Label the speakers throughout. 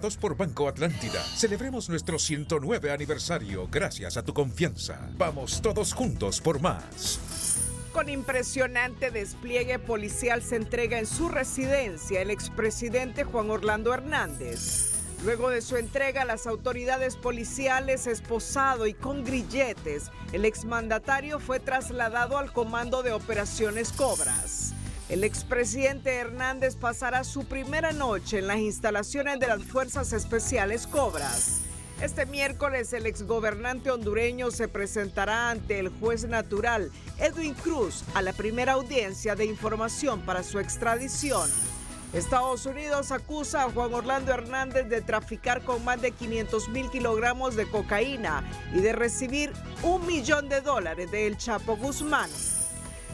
Speaker 1: Por Banco Atlántida. Celebremos nuestro 109 aniversario gracias a tu confianza. Vamos todos juntos por más.
Speaker 2: Con impresionante despliegue policial se entrega en su residencia el expresidente Juan Orlando Hernández. Luego de su entrega a las autoridades policiales, esposado y con grilletes, el exmandatario fue trasladado al Comando de Operaciones Cobras. El expresidente Hernández pasará su primera noche en las instalaciones de las Fuerzas Especiales Cobras. Este miércoles el exgobernante hondureño se presentará ante el juez natural Edwin Cruz a la primera audiencia de información para su extradición. Estados Unidos acusa a Juan Orlando Hernández de traficar con más de 500,000 kilogramos de cocaína y de recibir $1 millón de El Chapo Guzmán.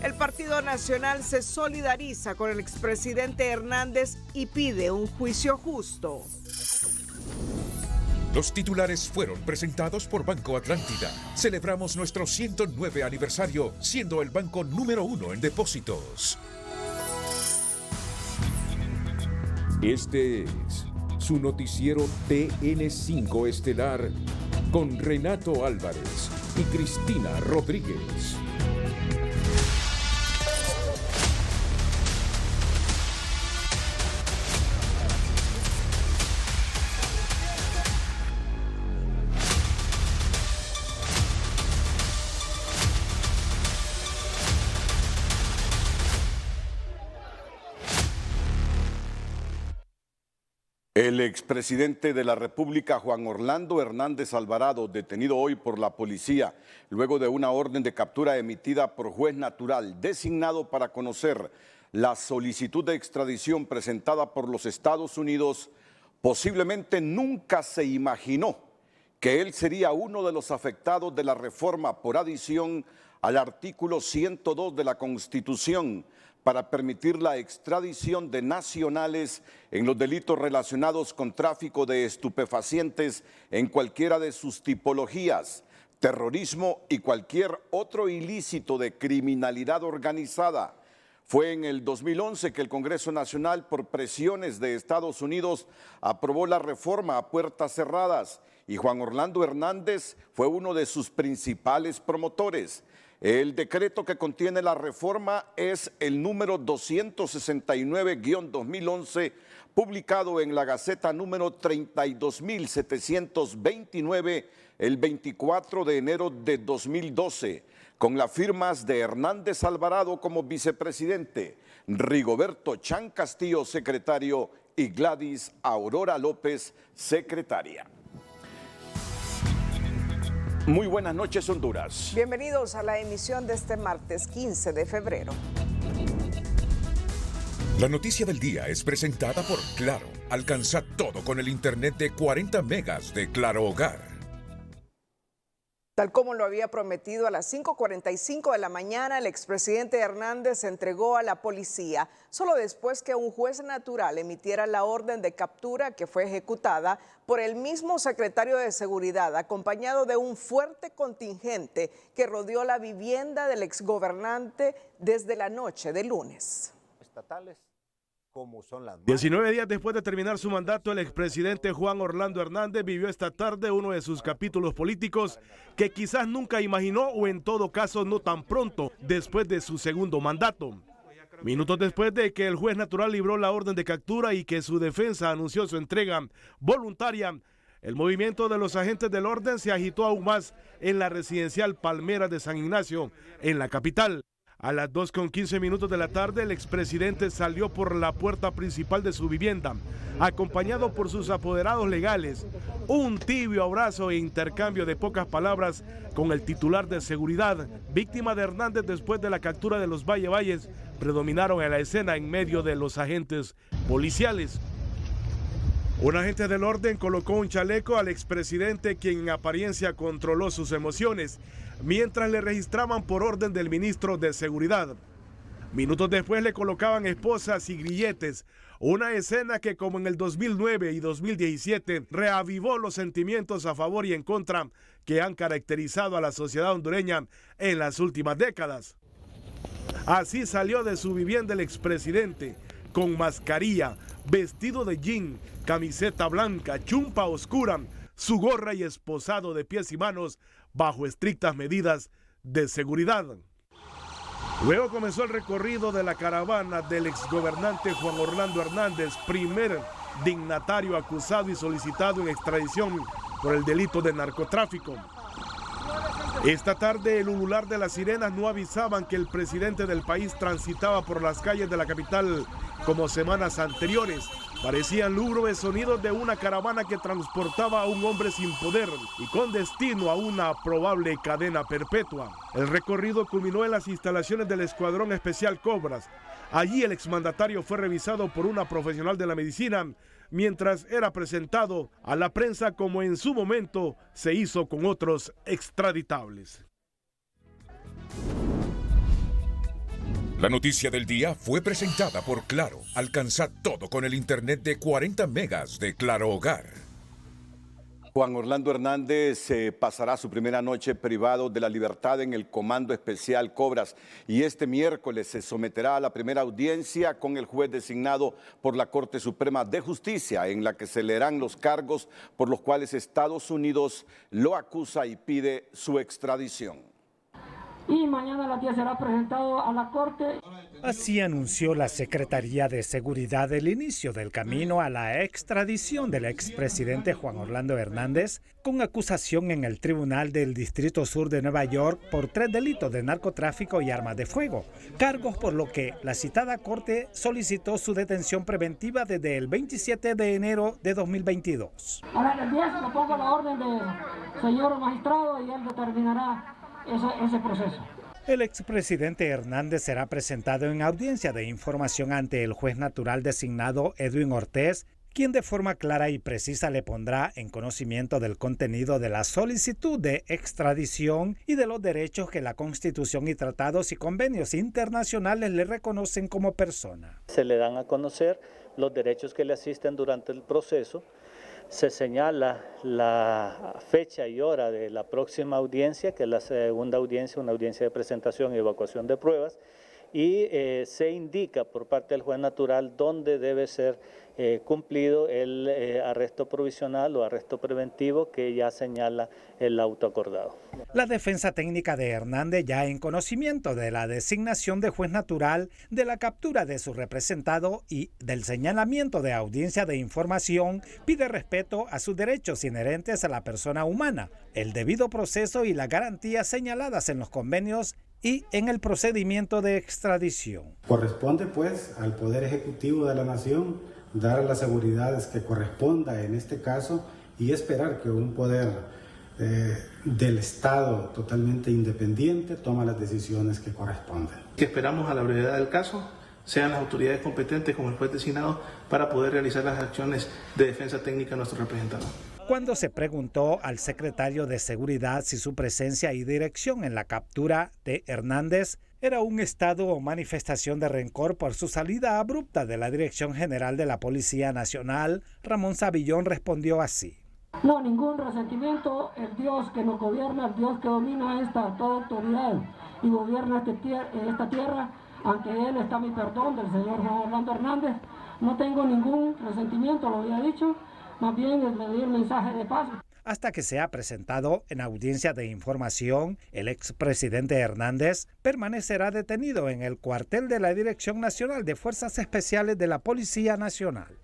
Speaker 2: El Partido Nacional se solidariza con el expresidente Hernández y pide un juicio justo.
Speaker 1: Los titulares fueron presentados por Banco Atlántida. Celebramos nuestro 109 aniversario, siendo el banco número 1 en depósitos.
Speaker 3: Este es su noticiero TN5 Estelar con Renato Álvarez y Cristina Rodríguez.
Speaker 4: El expresidente de la República, Juan Orlando Hernández Alvarado, detenido hoy por la policía, luego de una orden de captura emitida por juez natural, designado para conocer la solicitud de extradición presentada por los Estados Unidos, posiblemente nunca se imaginó que él sería uno de los afectados de la reforma por adición al artículo 102 de la Constitución, para permitir la extradición de nacionales en los delitos relacionados con tráfico de estupefacientes en cualquiera de sus tipologías, terrorismo y cualquier otro ilícito de criminalidad organizada. Fue en el 2011 que el Congreso Nacional, por presiones de Estados Unidos, aprobó la reforma a puertas cerradas y Juan Orlando Hernández fue uno de sus principales promotores. El decreto que contiene la reforma es el número 269-2011, publicado en la Gaceta número 32.729 el 24 de enero de 2012, con las firmas de Hernández Alvarado como vicepresidente, Rigoberto Chan Castillo, secretario, y Gladys Aurora López, secretaria. Muy buenas noches, Honduras.
Speaker 2: Bienvenidos a la emisión de este martes 15 de febrero.
Speaker 1: La noticia del día es presentada por Claro. Alcanza todo con el internet de 40 megas de Claro Hogar.
Speaker 2: Tal como lo había prometido, a las 5:45 de la mañana, el expresidente Hernández se entregó a la policía, solo después que un juez natural emitiera la orden de captura que fue ejecutada por el mismo secretario de Seguridad, acompañado de un fuerte contingente que rodeó la vivienda del exgobernante desde la noche de lunes.
Speaker 5: Estatales.
Speaker 6: 19 días después de terminar su mandato, el expresidente Juan Orlando Hernández vivió esta tarde uno de sus capítulos políticos que quizás nunca imaginó, o en todo caso no tan pronto después de su segundo mandato. Minutos después de que el juez natural libró la orden de captura y que su defensa anunció su entrega voluntaria, el movimiento de los agentes del orden se agitó aún más en la residencial Palmeras de San Ignacio, en la capital. A las 2:15 de la tarde, el expresidente salió por la puerta principal de su vivienda, acompañado por sus apoderados legales. Un tibio abrazo e intercambio de pocas palabras con el titular de seguridad, víctima de Hernández después de la captura de los Valles, predominaron en la escena en medio de los agentes policiales. Un agente del orden colocó un chaleco al expresidente, quien en apariencia controló sus emociones, mientras le registraban por orden del ministro de Seguridad. Minutos después le colocaban esposas y grilletes, una escena que, como en el 2009 y 2017, reavivó los sentimientos a favor y en contra que han caracterizado a la sociedad hondureña en las últimas décadas. Así salió de su vivienda el expresidente, con mascarilla, vestido de jean, camiseta blanca, chumpa oscura, su gorra y esposado de pies y manos bajo estrictas medidas de seguridad. Luego comenzó el recorrido de la caravana del exgobernante Juan Orlando Hernández, primer dignatario acusado y solicitado en extradición por el delito de narcotráfico. Esta tarde el ulular de las sirenas no avisaban que el presidente del país transitaba por las calles de la capital como semanas anteriores. Parecían lúgubres sonidos de una caravana que transportaba a un hombre sin poder y con destino a una probable cadena perpetua. El recorrido culminó en las instalaciones del Escuadrón Especial Cobras. Allí el exmandatario fue revisado por una profesional de la medicina mientras era presentado a la prensa como en su momento se hizo con otros extraditables.
Speaker 1: La noticia del día fue presentada por Claro. Alcanza todo con el internet de 40 megas de Claro Hogar.
Speaker 4: Juan Orlando Hernández pasará su primera noche privado de la libertad en el Comando Especial Cobras y este miércoles se someterá a la primera audiencia con el juez designado por la Corte Suprema de Justicia, en la que se leerán los cargos por los cuales Estados Unidos lo acusa y pide su extradición.
Speaker 5: Y mañana a las 10 será presentado a la Corte.
Speaker 7: Así anunció la Secretaría de Seguridad el inicio del camino a la extradición del expresidente Juan Orlando Hernández con acusación en el Tribunal del Distrito Sur de Nueva York por 3 delitos de narcotráfico y armas de fuego, cargos por lo que la citada Corte solicitó su detención preventiva desde el 27 de enero de 2022.
Speaker 5: A las 10 le pongo la orden del señor magistrado y él determinará ese proceso.
Speaker 7: El expresidente Hernández será presentado en audiencia de información ante el juez natural designado Edwin Ortiz, quien de forma clara y precisa le pondrá en conocimiento del contenido de la solicitud de extradición y de los derechos que la Constitución y tratados y convenios internacionales le reconocen como persona.
Speaker 8: Se le dan a conocer los derechos que le asisten durante el proceso. Se señala la fecha y hora de la próxima audiencia, que es la segunda audiencia, una audiencia de presentación y evacuación de pruebas, y se indica por parte del juez natural dónde debe ser cumplido el arresto provisional o arresto preventivo que ya señala el auto acordado.
Speaker 7: La defensa técnica de Hernández, ya en conocimiento de la designación de juez natural, de la captura de su representado y del señalamiento de audiencia de información, pide respeto a sus derechos inherentes a la persona humana, el debido proceso y las garantías señaladas en los convenios y en el procedimiento de extradición.
Speaker 9: Corresponde pues al Poder Ejecutivo de la Nación dar las seguridades que corresponda en este caso y esperar que un poder del Estado totalmente independiente tome las decisiones que corresponden.
Speaker 10: Que esperamos a la brevedad del caso sean las autoridades competentes como el juez designado para poder realizar las acciones de defensa técnica de nuestro representado.
Speaker 7: Cuando se preguntó al secretario de Seguridad si su presencia y dirección en la captura de Hernández era un estado o manifestación de rencor por su salida abrupta de la Dirección General de la Policía Nacional, Ramón Savillón respondió así.
Speaker 5: No, ningún resentimiento. El Dios que nos gobierna, el Dios que domina toda autoridad y gobierna esta tierra, ante él está mi perdón del señor Juan Orlando Hernández. No tengo ningún resentimiento, lo había dicho, más bien le di el mensaje de paz.
Speaker 7: Hasta que sea presentado en audiencia de información, el expresidente Hernández permanecerá detenido en el cuartel de la Dirección Nacional de Fuerzas Especiales de la Policía Nacional.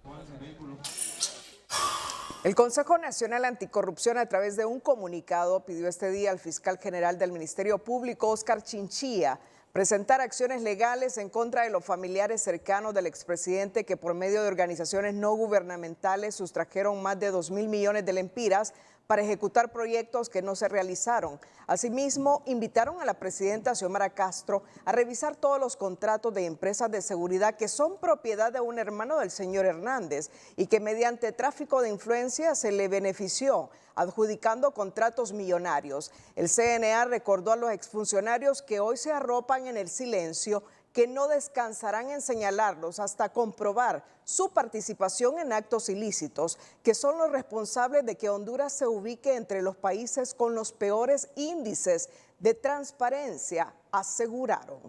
Speaker 2: El Consejo Nacional Anticorrupción, a través de un comunicado, pidió este día al fiscal general del Ministerio Público, Óscar Chinchilla, presentar acciones legales en contra de los familiares cercanos del expresidente que por medio de organizaciones no gubernamentales sustrajeron más de 2.000 millones de lempiras para ejecutar proyectos que no se realizaron. Asimismo, invitaron a la presidenta Xiomara Castro a revisar todos los contratos de empresas de seguridad que son propiedad de un hermano del señor Hernández y que mediante tráfico de influencia se le benefició, adjudicando contratos millonarios. El CNA recordó a los exfuncionarios que hoy se arropan en el silencio que no descansarán en señalarlos hasta comprobar su participación en actos ilícitos, que son los responsables de que Honduras se ubique entre los países con los peores índices de transparencia, aseguraron.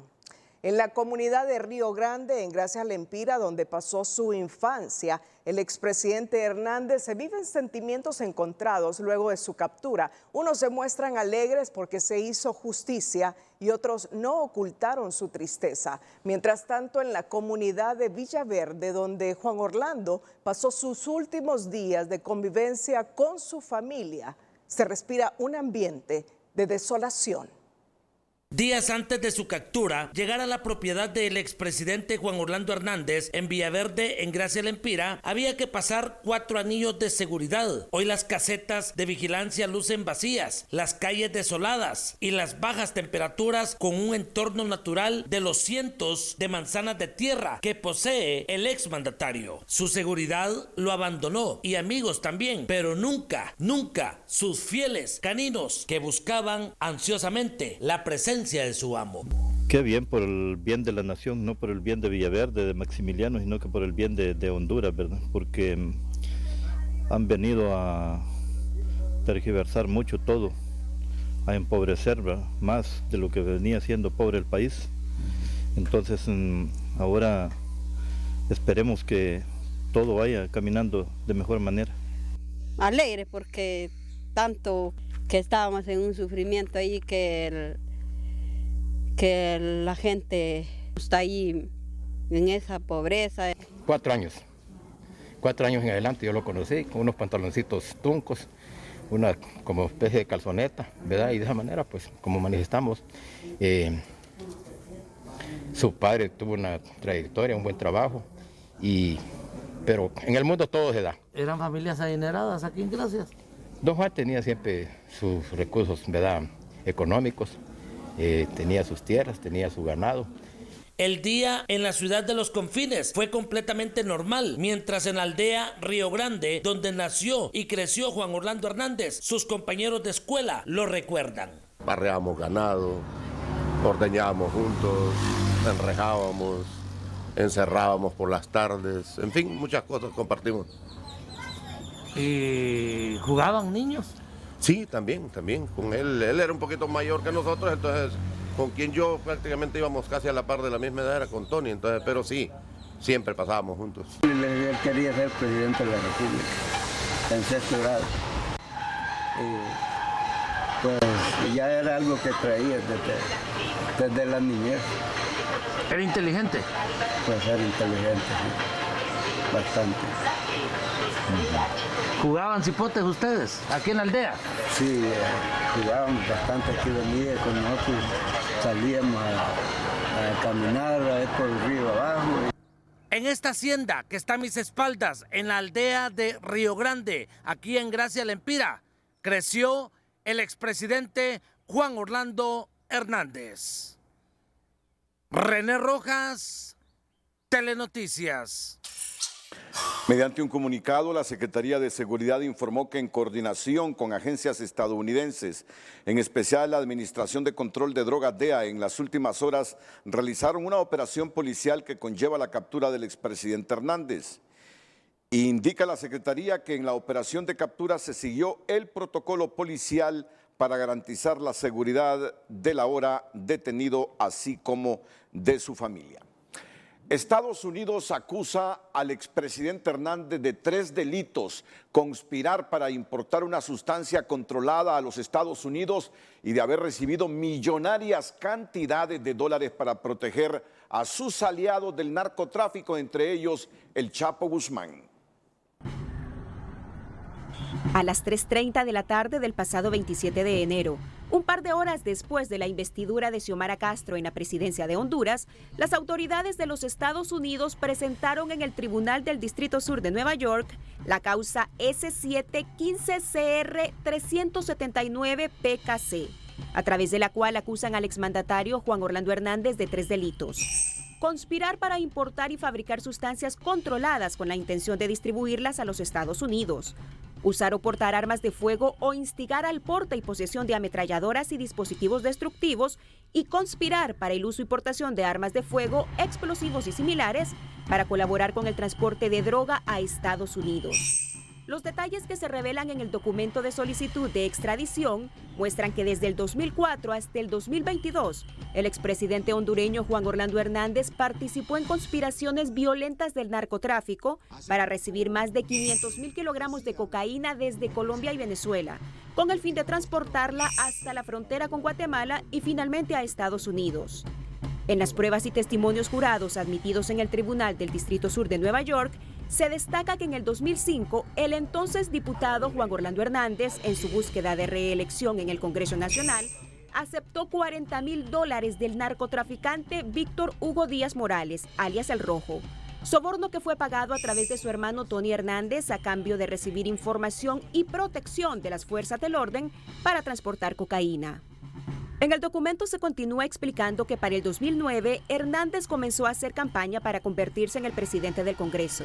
Speaker 2: En la comunidad de Río Grande, en Gracias Lempira, donde pasó su infancia, el expresidente Hernández se viven sentimientos encontrados luego de su captura. Unos se muestran alegres porque se hizo justicia y otros no ocultaron su tristeza. Mientras tanto, en la comunidad de Villaverde, donde Juan Orlando pasó sus últimos días de convivencia con su familia, se respira un ambiente de desolación.
Speaker 11: Días antes de su captura, llegar a la propiedad del expresidente Juan Orlando Hernández en Villaverde, en Gracias Lempira, había que pasar 4 anillos de seguridad. Hoy las casetas de vigilancia lucen vacías, las calles desoladas y las bajas temperaturas con un entorno natural de los cientos de manzanas de tierra que posee el exmandatario. Su seguridad lo abandonó y amigos también, pero nunca sus fieles caninos que buscaban ansiosamente la presencia de su amo.
Speaker 12: Qué bien, por el bien de la nación, no por el bien de Villaverde, de Maximiliano, sino que por el bien de Honduras, ¿verdad? Porque han venido a tergiversar mucho todo, a empobrecer, ¿verdad?, más de lo que venía siendo pobre el país. Entonces ahora esperemos que todo vaya caminando de mejor manera.
Speaker 13: Alegre porque tanto que estábamos en un sufrimiento ahí que la gente está ahí en esa pobreza.
Speaker 14: 4 años en adelante yo lo conocí con unos pantaloncitos truncos, una como especie de calzoneta, ¿verdad? Y de esa manera, pues, como manifestamos, su padre tuvo una trayectoria, un buen trabajo, pero en el mundo todo se da.
Speaker 11: ¿Eran familias adineradas aquí en Gracias?
Speaker 14: Don Juan tenía siempre sus recursos, ¿verdad?, económicos. Tenía sus tierras, tenía su ganado.
Speaker 11: El día en la ciudad de Los Confines fue completamente normal, mientras en la aldea Río Grande, donde nació y creció Juan Orlando Hernández, sus compañeros de escuela lo recuerdan.
Speaker 15: Barreábamos ganado, ordeñábamos juntos, enrejábamos, encerrábamos por las tardes, en fin, muchas cosas compartimos.
Speaker 11: ¿Y jugaban niños?
Speaker 15: Sí, también, con él era un poquito mayor que nosotros, entonces con quien yo prácticamente íbamos casi a la par de la misma edad era con Tony, entonces, pero sí, siempre pasábamos juntos.
Speaker 16: Él quería ser presidente de la República, en 6º grado. Pues ya era algo que traía desde la niñez.
Speaker 11: ¿Era inteligente?
Speaker 16: Pues era inteligente, sí, bastante.
Speaker 11: ¿Jugaban cipotes ustedes, aquí en la aldea?
Speaker 16: Sí, jugábamos bastante, aquí venía con nosotros, salíamos a caminar por el río abajo.
Speaker 11: En esta hacienda que está a mis espaldas, en la aldea de Río Grande, aquí en Gracias Lempira, creció el expresidente Juan Orlando Hernández. René Rojas, Telenoticias.
Speaker 4: Mediante un comunicado, la Secretaría de Seguridad informó que en coordinación con agencias estadounidenses, en especial la Administración de Control de Drogas DEA, en las últimas horas realizaron una operación policial que conlleva la captura del expresidente Hernández. Indica la Secretaría que en la operación de captura se siguió el protocolo policial para garantizar la seguridad del ahora detenido, así como de su familia. Estados Unidos acusa al expresidente Hernández de 3 delitos: conspirar para importar una sustancia controlada a los Estados Unidos y de haber recibido millonarias cantidades de dólares para proteger a sus aliados del narcotráfico, entre ellos el Chapo Guzmán.
Speaker 17: A las 3:30 de la tarde del pasado 27 de enero, un par de horas después de la investidura de Xiomara Castro en la presidencia de Honduras, las autoridades de los Estados Unidos presentaron en el Tribunal del Distrito Sur de Nueva York la causa S715CR379-PKC, a través de la cual acusan al exmandatario Juan Orlando Hernández de 3 delitos. Conspirar para importar y fabricar sustancias controladas con la intención de distribuirlas a los Estados Unidos. Usar o portar armas de fuego o instigar al porte y posesión de ametralladoras y dispositivos destructivos, y conspirar para el uso y portación de armas de fuego, explosivos y similares para colaborar con el transporte de droga a Estados Unidos. Los detalles que se revelan en el documento de solicitud de extradición muestran que desde el 2004 hasta el 2022, el expresidente hondureño Juan Orlando Hernández participó en conspiraciones violentas del narcotráfico para recibir más de 500,000 kilogramos de cocaína desde Colombia y Venezuela, con el fin de transportarla hasta la frontera con Guatemala y finalmente a Estados Unidos. En las pruebas y testimonios jurados admitidos en el Tribunal del Distrito Sur de Nueva York, se destaca que en el 2005, el entonces diputado Juan Orlando Hernández, en su búsqueda de reelección en el Congreso Nacional, aceptó $40,000 del narcotraficante Víctor Hugo Díaz Morales, alias El Rojo, soborno que fue pagado a través de su hermano Tony Hernández a cambio de recibir información y protección de las fuerzas del orden para transportar cocaína. En el documento se continúa explicando que para el 2009, Hernández comenzó a hacer campaña para convertirse en el presidente del Congreso.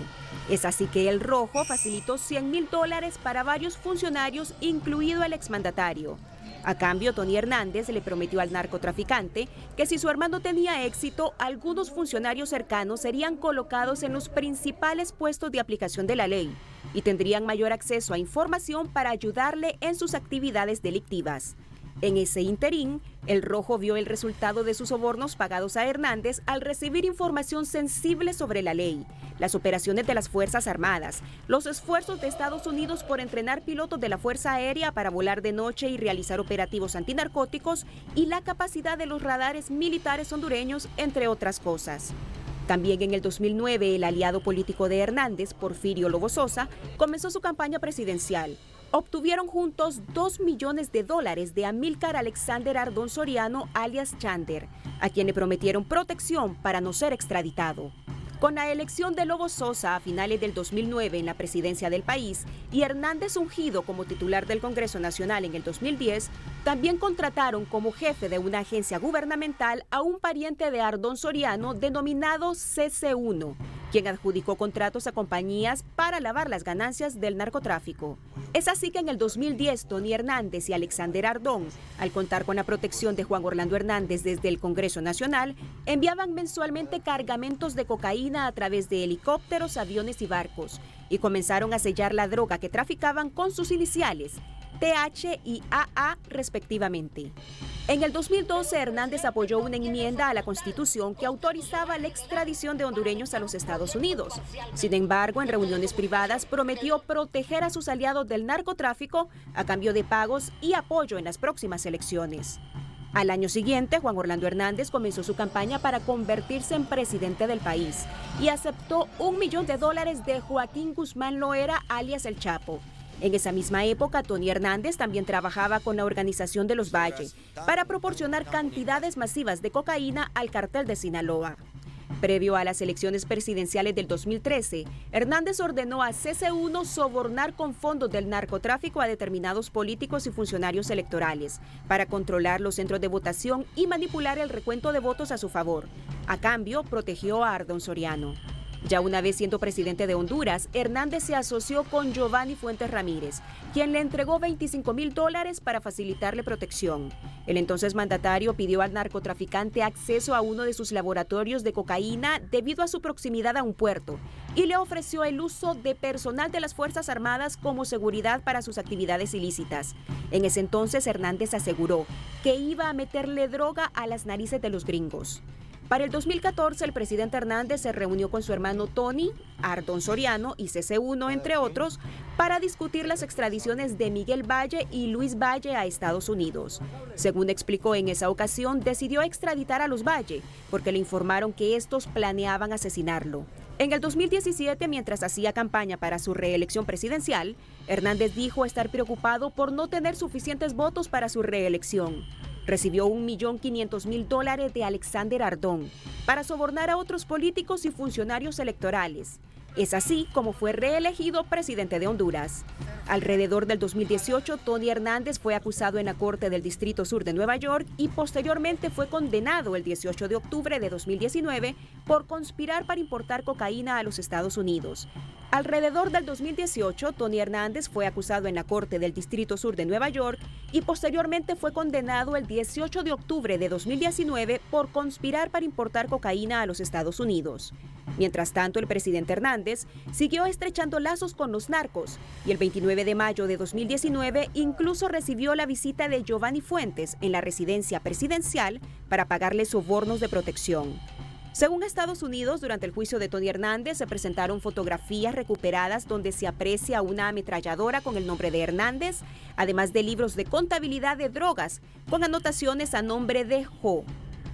Speaker 17: Es así que El Rojo facilitó $100,000 para varios funcionarios, incluido el exmandatario. A cambio, Tony Hernández le prometió al narcotraficante que si su hermano tenía éxito, algunos funcionarios cercanos serían colocados en los principales puestos de aplicación de la ley y tendrían mayor acceso a información para ayudarle en sus actividades delictivas. En ese interín, El Rojo vio el resultado de sus sobornos pagados a Hernández al recibir información sensible sobre la ley, las operaciones de las Fuerzas Armadas, los esfuerzos de Estados Unidos por entrenar pilotos de la Fuerza Aérea para volar de noche y realizar operativos antinarcóticos y la capacidad de los radares militares hondureños, entre otras cosas. También en el 2009, el aliado político de Hernández, Porfirio Lobo Sosa, comenzó su campaña presidencial. Obtuvieron juntos $2 millones de Amílcar Alexander Ardón Soriano, alias Chander, a quien le prometieron protección para no ser extraditado. Con la elección de Lobo Sosa a finales del 2009 en la presidencia del país y Hernández ungido como titular del Congreso Nacional en el 2010, también contrataron como jefe de una agencia gubernamental a un pariente de Ardón Soriano denominado CC1, quien adjudicó contratos a compañías para lavar las ganancias del narcotráfico. Es así que en el 2010, Tony Hernández y Alexander Ardón, al contar con la protección de Juan Orlando Hernández desde el Congreso Nacional, enviaban mensualmente cargamentos de cocaína a través de helicópteros, aviones y barcos, y comenzaron a sellar la droga que traficaban con sus iniciales, TH y AA respectivamente. En el 2012, Hernández apoyó una enmienda a la Constitución que autorizaba la extradición de hondureños a los Estados Unidos. Sin embargo, en reuniones privadas prometió proteger a sus aliados del narcotráfico a cambio de pagos y apoyo en las próximas elecciones. Al año siguiente, Juan Orlando Hernández comenzó su campaña para convertirse en presidente del país y aceptó $1 millón de Joaquín Guzmán Loera, alias El Chapo. En esa misma época, Tony Hernández también trabajaba con la Organización de los Valle para proporcionar cantidades masivas de cocaína al cartel de Sinaloa. Previo a las elecciones presidenciales del 2013, Hernández ordenó a CC1 sobornar con fondos del narcotráfico a determinados políticos y funcionarios electorales para controlar los centros de votación y manipular el recuento de votos a su favor. A cambio, protegió a Ardón Soriano. Ya una vez siendo presidente de Honduras, Hernández se asoció con Giovanni Fuentes Ramírez, quien le entregó $25,000 para facilitarle protección. El entonces mandatario pidió al narcotraficante acceso a uno de sus laboratorios de cocaína debido a su proximidad a un puerto y le ofreció el uso de personal de las Fuerzas Armadas como seguridad para sus actividades ilícitas. En ese entonces, Hernández aseguró que iba a meterle droga a las narices de los gringos. Para el 2014, el presidente Hernández se reunió con su hermano Tony, Ardón Soriano y CC1, entre otros, para discutir las extradiciones de Miguel Valle y Luis Valle a Estados Unidos. Según explicó en esa ocasión, decidió extraditar a los Valle porque le informaron que estos planeaban asesinarlo. En el 2017, mientras hacía campaña para su reelección presidencial, Hernández dijo estar preocupado por no tener suficientes votos para su reelección. Recibió $1.500.000 de Alexander Ardón para sobornar a otros políticos y funcionarios electorales. Es así como fue reelegido presidente de Honduras. Alrededor del 2018, Tony Hernández fue acusado en la Corte del Distrito Sur de Nueva York y posteriormente fue condenado el 18 de octubre de 2019 por conspirar para importar cocaína a los Estados Unidos. Alrededor del 2018, Tony Hernández fue acusado en la Corte del Distrito Sur de Nueva York y posteriormente fue condenado el 18 de octubre de 2019 por conspirar para importar cocaína a los Estados Unidos. Mientras tanto, el presidente Hernández siguió estrechando lazos con los narcos y el 29 de mayo de 2019 incluso recibió la visita de Giovanni Fuentes en la residencia presidencial para pagarle sobornos de protección. Según Estados Unidos, durante el juicio de Tony Hernández se presentaron fotografías recuperadas donde se aprecia una ametralladora con el nombre de Hernández, además de libros de contabilidad de drogas con anotaciones a nombre de Jo.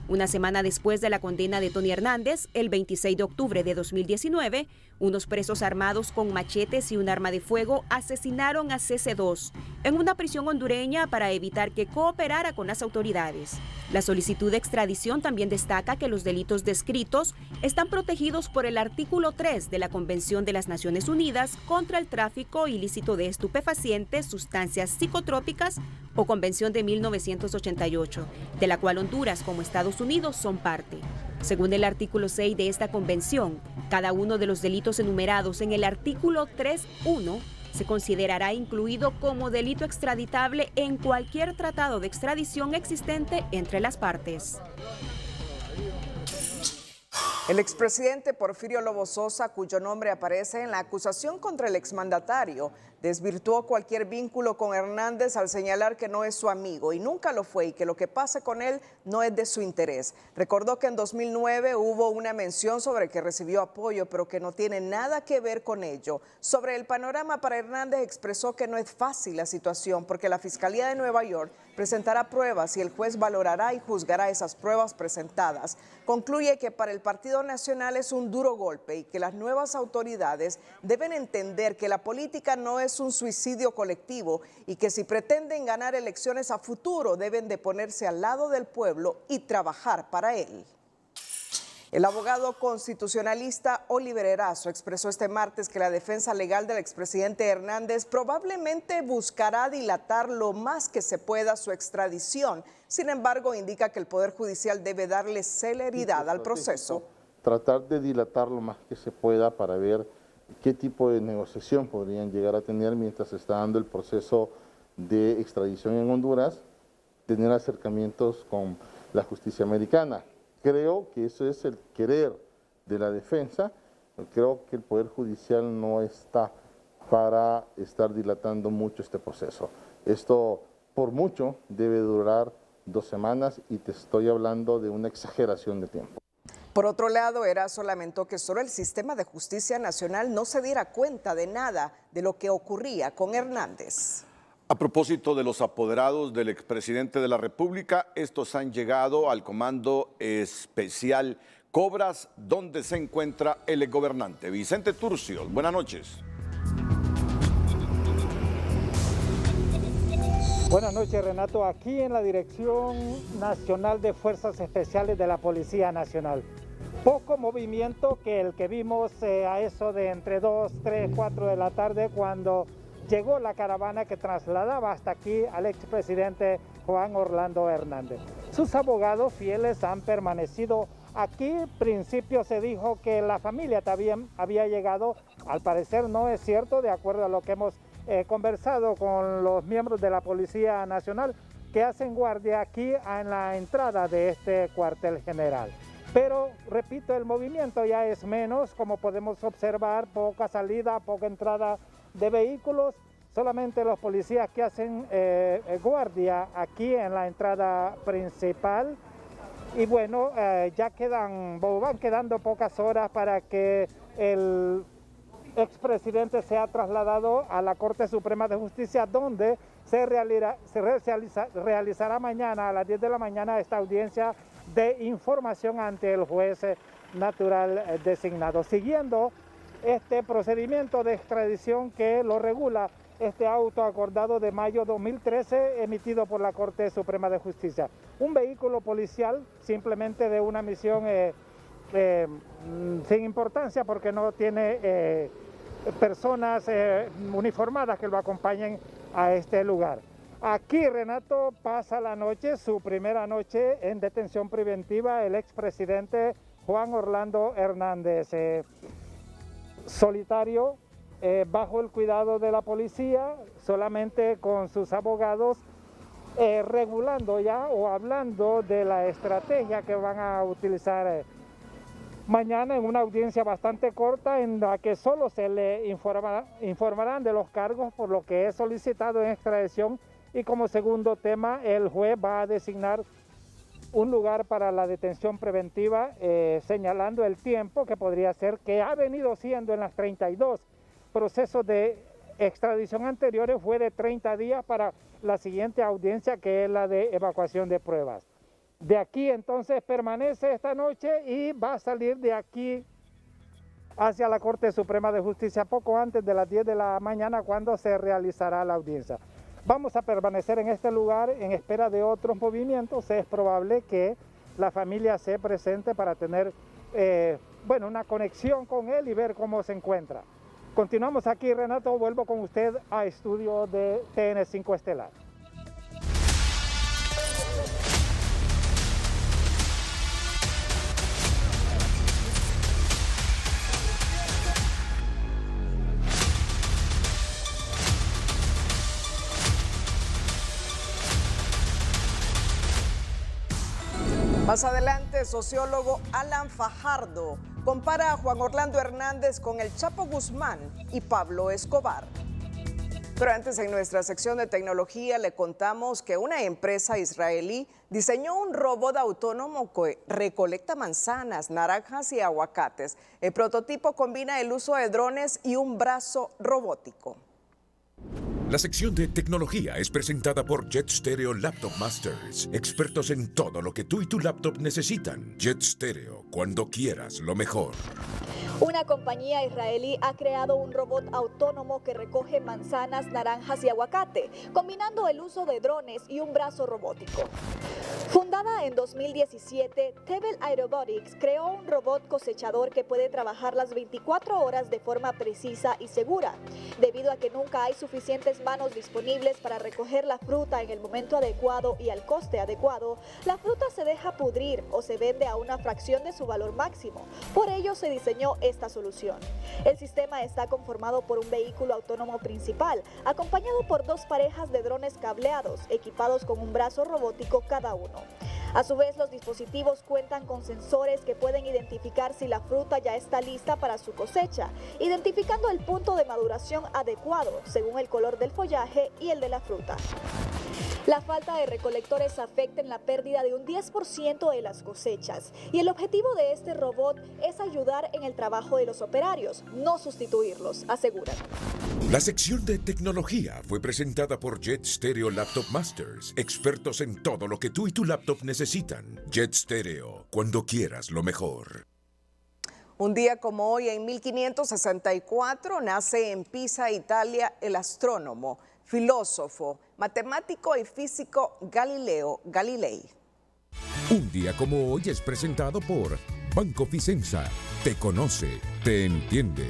Speaker 17: Una semana después de la condena de Tony Hernández, el 26 de octubre de 2019, unos presos armados con machetes y un arma de fuego asesinaron a CC2 en una prisión hondureña para evitar que cooperara con las autoridades. La solicitud de extradición también destaca que los delitos descritos están protegidos por el artículo 3 de la Convención de las Naciones Unidas contra el tráfico ilícito de estupefacientes, sustancias psicotrópicas o Convención de 1988, de la cual Honduras como Estados Unidos son parte. Según el artículo 6 de esta convención, cada uno de los delitos enumerados en el artículo 3.1 se considerará incluido como delito extraditable en cualquier tratado de extradición existente entre las partes.
Speaker 2: El expresidente Porfirio Lobo Sosa, cuyo nombre aparece en la acusación contra el exmandatario, desvirtuó cualquier vínculo con Hernández al señalar que no es su amigo y nunca lo fue y que lo que pase con él no es de su interés. Recordó que en 2009 hubo una mención sobre que recibió apoyo, pero que no tiene nada que ver con ello. Sobre el panorama para Hernández expresó que no es fácil la situación porque la Fiscalía de Nueva York presentará pruebas y el juez valorará y juzgará esas pruebas presentadas. Concluye que para el Partido Nacional es un duro golpe y que las nuevas autoridades deben entender que la política no es un suicidio colectivo y que si pretenden ganar elecciones a futuro deben de ponerse al lado del pueblo y trabajar para él. El abogado constitucionalista Oliver Erazo expresó este martes que la defensa legal del expresidente Hernández probablemente buscará dilatar lo más que se pueda su extradición. Sin embargo, indica que el Poder Judicial debe darle celeridad al proceso.
Speaker 18: Tratar de dilatar lo más que se pueda para ver qué tipo de negociación podrían llegar a tener mientras se está dando el proceso de extradición en Honduras, tener acercamientos con la justicia americana. Creo que eso es el querer de la defensa. Creo que el Poder Judicial no está para estar dilatando mucho este proceso. Esto, por mucho, debe durar 2 semanas y te estoy hablando de una exageración de tiempo.
Speaker 2: Por otro lado, Erazo lamentó que solo el sistema de justicia nacional no se diera cuenta de nada de lo que ocurría con Hernández.
Speaker 4: A propósito de los apoderados del expresidente de la República, estos han llegado al Comando Especial Cobras, donde se encuentra el exgobernante Vicente Turcios. Buenas noches.
Speaker 19: Buenas noches, Renato. Aquí en la Dirección Nacional de Fuerzas Especiales de la Policía Nacional. Poco movimiento que el que vimos a eso de entre 2, 3, 4 de la tarde cuando llegó la caravana que trasladaba hasta aquí al expresidente Juan Orlando Hernández. Sus abogados fieles han permanecido aquí. En principio se dijo que la familia también había llegado. Al parecer no es cierto, de acuerdo a lo que hemos conversado con los miembros de la Policía Nacional que hacen guardia aquí en la entrada de este cuartel general. Pero, repito, el movimiento ya es menos, como podemos observar, poca salida, poca entrada de vehículos, solamente los policías que hacen guardia aquí en la entrada principal. Y bueno, van quedando pocas horas para que el expresidente sea trasladado a la Corte Suprema de Justicia, donde se realizará mañana a las 10 de la mañana esta audiencia de información ante el juez natural designado. Siguiendo este procedimiento de extradición que lo regula este auto acordado de mayo 2013 emitido por la Corte Suprema de Justicia. Un vehículo policial simplemente de una misión sin importancia porque no tiene personas uniformadas que lo acompañen a este lugar. Aquí Renato pasa la noche, su primera noche en detención preventiva, el expresidente Juan Orlando Hernández, solitario, bajo el cuidado de la policía, solamente con sus abogados, regulando ya o hablando de la estrategia que van a utilizar mañana en una audiencia bastante corta en la que solo se le informarán de los cargos por lo que es solicitado en extradición, y como segundo tema el juez va a designar un lugar para la detención preventiva, señalando el tiempo que podría ser, que ha venido siendo en las 32 procesos de extradición anteriores, fue de 30 días para la siguiente audiencia, que es la de evacuación de pruebas. De aquí entonces permanece esta noche y va a salir de aquí hacia la Corte Suprema de Justicia poco antes de las 10 de la mañana, cuando se realizará la audiencia. Vamos a permanecer en este lugar en espera de otros movimientos. Es probable que la familia se presente para tener una conexión con él y ver cómo se encuentra. Continuamos aquí, Renato, vuelvo con usted a estudio de TN5 Estelar.
Speaker 2: Más adelante, sociólogo Alan Fajardo compara a Juan Orlando Hernández con el Chapo Guzmán y Pablo Escobar. Pero antes, en nuestra sección de tecnología, le contamos que una empresa israelí diseñó un robot autónomo que recolecta manzanas, naranjas y aguacates. El prototipo combina el uso de drones y un brazo robótico.
Speaker 1: La sección de tecnología es presentada por Jet Stereo Laptop Masters, expertos en todo lo que tú y tu laptop necesitan. Jet Stereo, cuando quieras lo mejor.
Speaker 20: Una compañía israelí ha creado un robot autónomo que recoge manzanas, naranjas y aguacate, combinando el uso de drones y un brazo robótico. Fundada en 2017, Tebel Aerobotics creó un robot cosechador que puede trabajar las 24 horas de forma precisa y segura. Debido a que nunca hay suficientes manos disponibles para recoger la fruta en el momento adecuado y al coste adecuado, la fruta se deja pudrir o se vende a una fracción de su valor máximo. Por ello se diseñó esta solución. El sistema está conformado por un vehículo autónomo principal, acompañado por dos parejas de drones cableados, equipados con un brazo robótico cada uno. A su vez, los dispositivos cuentan con sensores que pueden identificar si la fruta ya está lista para su cosecha, identificando el punto de maduración adecuado según el color del follaje y el de la fruta. La falta de recolectores afecta en la pérdida de un 10% de las cosechas, y el objetivo de este robot es ayudar en el trabajo de los operarios, no sustituirlos, aseguran.
Speaker 1: La sección de tecnología fue presentada por Jet Stereo Laptop Masters, expertos en todo lo que tú y tu laptop necesitan. Jet Stereo, cuando quieras lo mejor.
Speaker 2: Un día como hoy, en 1564, nace en Pisa, Italia, el astrónomo, filósofo, matemático y físico Galileo Galilei.
Speaker 3: Un día como hoy es presentado por Banco Vicenza. Te conoce, te entiende.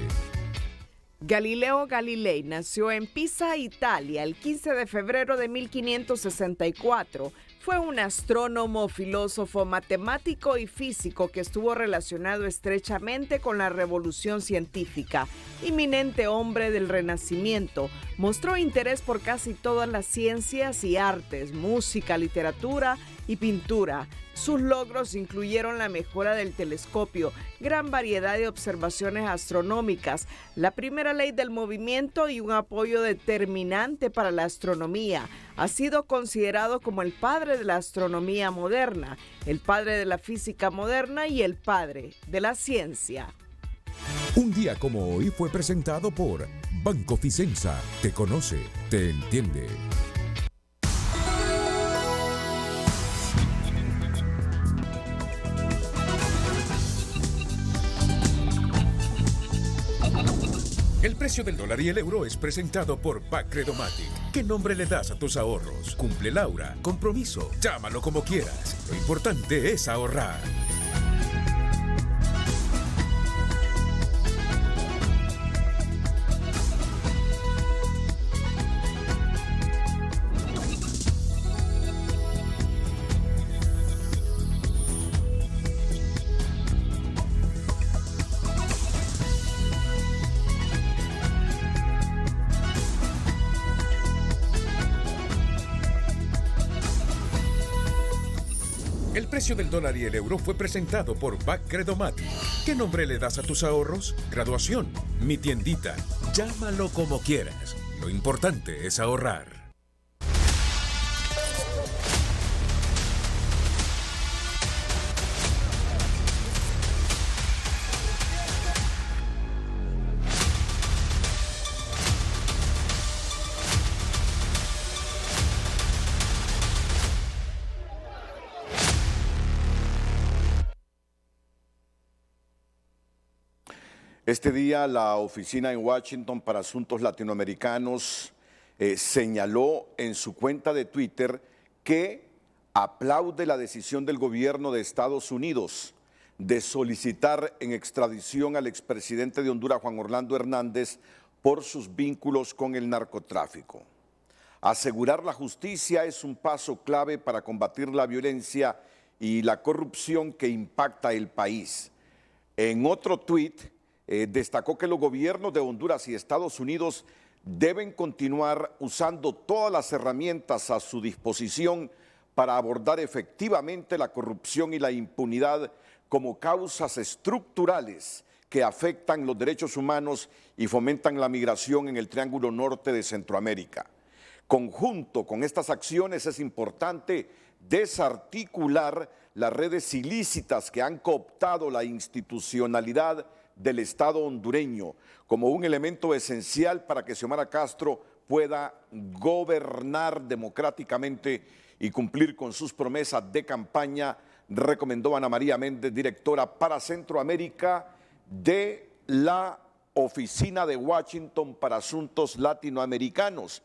Speaker 2: Galileo Galilei nació en Pisa, Italia, el 15 de febrero de 1564. Fue un astrónomo, filósofo, matemático y físico que estuvo relacionado estrechamente con la revolución científica. Inminente hombre del Renacimiento, mostró interés por casi todas las ciencias y artes, música, literatura y pintura. Sus logros incluyeron la mejora del telescopio, gran variedad de observaciones astronómicas, la primera ley del movimiento y un apoyo determinante para la astronomía. Ha sido considerado como el padre de la astronomía moderna, el padre de la física moderna y el padre de la ciencia.
Speaker 3: Un día como hoy fue presentado por Banco Vicenza. Te conoce, te entiende.
Speaker 1: El precio del dólar y el euro es presentado por Bacredomatic. ¿Qué nombre le das a tus ahorros? Cumple Laura, compromiso, llámalo como quieras. Lo importante es ahorrar. El precio del dólar y el euro fue presentado por Bacredomatic. ¿Qué nombre le das a tus ahorros? Graduación, mi tiendita, llámalo como quieras. Lo importante es ahorrar.
Speaker 4: Este día la oficina en Washington para Asuntos Latinoamericanos señaló en su cuenta de Twitter que aplaude la decisión del gobierno de Estados Unidos de solicitar en extradición al expresidente de Honduras, Juan Orlando Hernández, por sus vínculos con el narcotráfico. Asegurar la justicia es un paso clave para combatir la violencia y la corrupción que impacta el país. En otro tuit, destacó que los gobiernos de Honduras y Estados Unidos deben continuar usando todas las herramientas a su disposición para abordar efectivamente la corrupción y la impunidad como causas estructurales que afectan los derechos humanos y fomentan la migración en el Triángulo Norte de Centroamérica. Conjunto con estas acciones es importante desarticular las redes ilícitas que han cooptado la institucionalidad del Estado hondureño como un elemento esencial para que Xiomara Castro pueda gobernar democráticamente y cumplir con sus promesas de campaña, recomendó Ana María Méndez, directora para Centroamérica de la Oficina de Washington para Asuntos Latinoamericanos,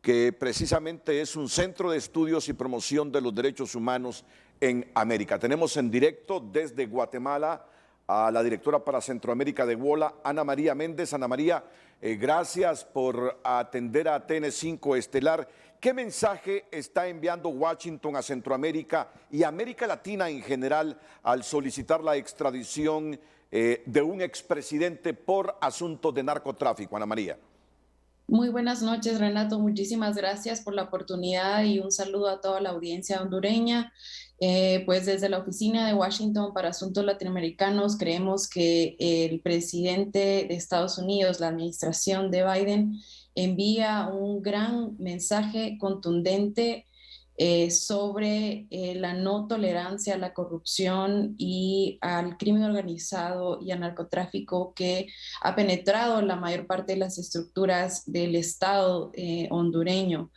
Speaker 4: que precisamente es un centro de estudios y promoción de los derechos humanos en América. Tenemos en directo desde Guatemala a la directora para Centroamérica de WOLA, Ana María Méndez. Ana María, gracias por atender a TN5 Estelar. ¿Qué mensaje está enviando Washington a Centroamérica y América Latina en general al solicitar la extradición de un expresidente por asuntos de narcotráfico? Ana María.
Speaker 21: Muy buenas noches, Renato. Muchísimas gracias por la oportunidad y un saludo a toda la audiencia hondureña. Pues desde la Oficina de Washington para Asuntos Latinoamericanos creemos que el presidente de Estados Unidos, la administración de Biden, envía un gran mensaje contundente sobre la no tolerancia a la corrupción y al crimen organizado y al narcotráfico que ha penetrado la mayor parte de las estructuras del Estado hondureño.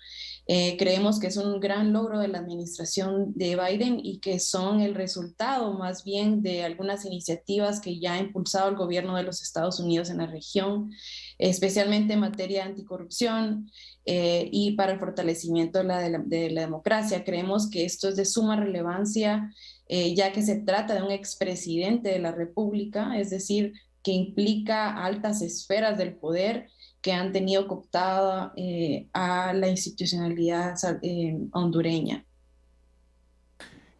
Speaker 21: Creemos que es un gran logro de la administración de Biden y que son el resultado más bien de algunas iniciativas que ya ha impulsado el gobierno de los Estados Unidos en la región, especialmente en materia de anticorrupción y para el fortalecimiento de la democracia. Creemos que esto es de suma relevancia, ya que se trata de un expresidente de la República, es decir, que implica altas esferas del poder que han tenido cooptada a la institucionalidad hondureña.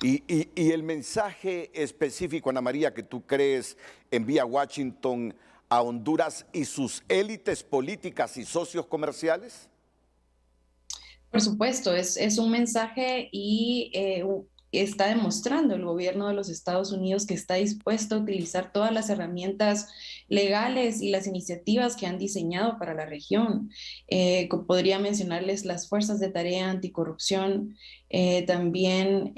Speaker 4: Y el mensaje específico, Ana María, que tú crees envía Washington a Honduras y sus élites políticas y socios comerciales?
Speaker 21: Por supuesto, es un mensaje y está demostrando el gobierno de los Estados Unidos que está dispuesto a utilizar todas las herramientas legales y las iniciativas que han diseñado para la región. Podría mencionarles las fuerzas de tarea anticorrupción, también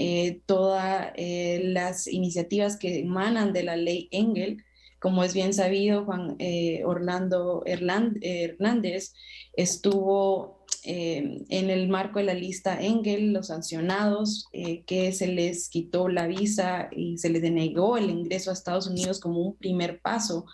Speaker 21: todas las iniciativas que emanan de la ley Engel. Como es bien sabido, Juan Orlando Hernández estuvo en el marco de la lista Engel, los sancionados, que se les quitó la visa y se les denegó el ingreso a Estados Unidos como un primer paso.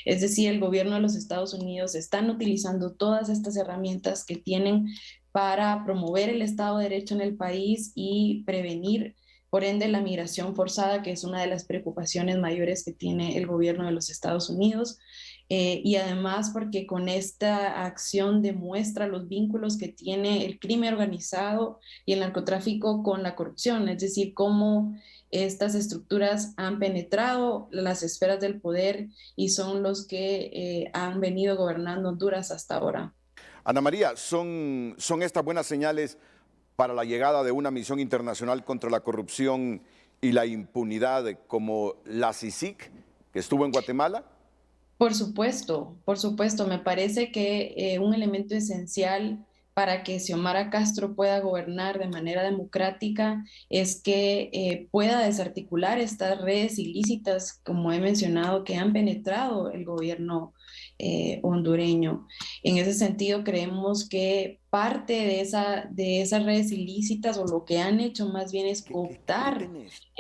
Speaker 21: Es decir, el gobierno de los Estados Unidos están utilizando todas estas herramientas que tienen para promover el Estado de Derecho en el país y prevenir, por ende, la migración forzada, que es una de las preocupaciones mayores que tiene el gobierno de los Estados Unidos. Y además porque con esta acción demuestra los vínculos que tiene el crimen organizado y el narcotráfico con la corrupción, es decir, cómo estas estructuras han penetrado las esferas del poder y son los que han venido gobernando Honduras hasta ahora.
Speaker 4: Ana María, ¿son estas buenas señales para la llegada de una misión internacional contra la corrupción y la impunidad como la CICIG que estuvo en Guatemala?
Speaker 21: Por supuesto, me parece que un elemento esencial para que Xiomara Castro pueda gobernar de manera democrática es que pueda desarticular estas redes ilícitas, como he mencionado, que han penetrado el gobierno hondureño. En ese sentido, creemos que parte de esas redes ilícitas, o lo que han hecho más bien, es cooptar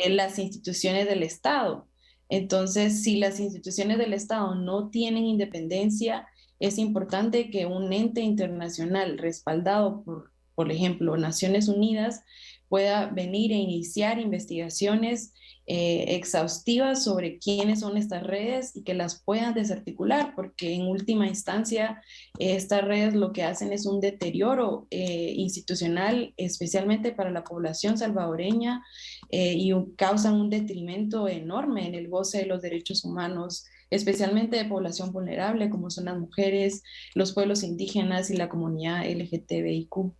Speaker 21: las instituciones del Estado. Entonces, si las instituciones del Estado no tienen independencia, es importante que un ente internacional respaldado por ejemplo, Naciones Unidas, pueda venir e iniciar investigaciones exhaustivas sobre quiénes son estas redes y que las puedan desarticular, porque en última instancia estas redes lo que hacen es un deterioro institucional, especialmente para la población salvadoreña, y causan un detrimento enorme en el goce de los derechos humanos, especialmente de población vulnerable, como son las mujeres, los pueblos indígenas y la comunidad LGTBIQ.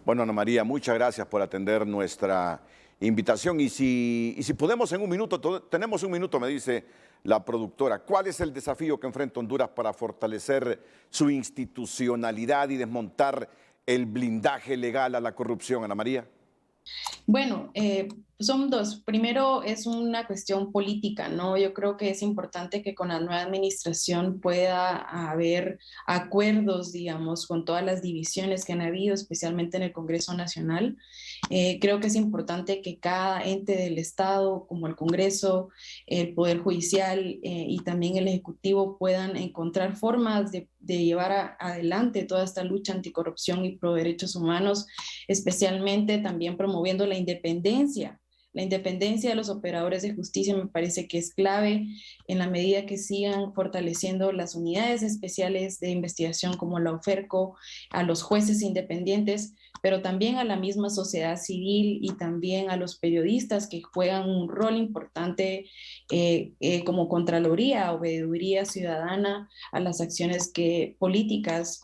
Speaker 4: Bueno, Ana María, muchas gracias por atender nuestra invitación. Y si podemos en un minuto, tenemos un minuto, me dice la productora, ¿cuál es el desafío que enfrenta Honduras para fortalecer su institucionalidad y desmontar el blindaje legal a la corrupción, Ana María?
Speaker 21: Bueno, son dos. Primero es una cuestión política, ¿no? Yo creo que es importante que con la nueva administración pueda haber acuerdos, digamos, con todas las divisiones que han habido, especialmente en el Congreso Nacional. Creo que es importante que cada ente del Estado, como el Congreso, el Poder Judicial y también el Ejecutivo, puedan encontrar formas de llevar adelante toda esta lucha anticorrupción y pro derechos humanos, especialmente también promoviendo la independencia. La independencia de los operadores de justicia me parece que es clave en la medida que sigan fortaleciendo las unidades especiales de investigación como la OFERCO, a los jueces independientes, pero también a la misma sociedad civil y también a los periodistas que juegan un rol importante como Contraloría o Veeduría Ciudadana a las acciones políticas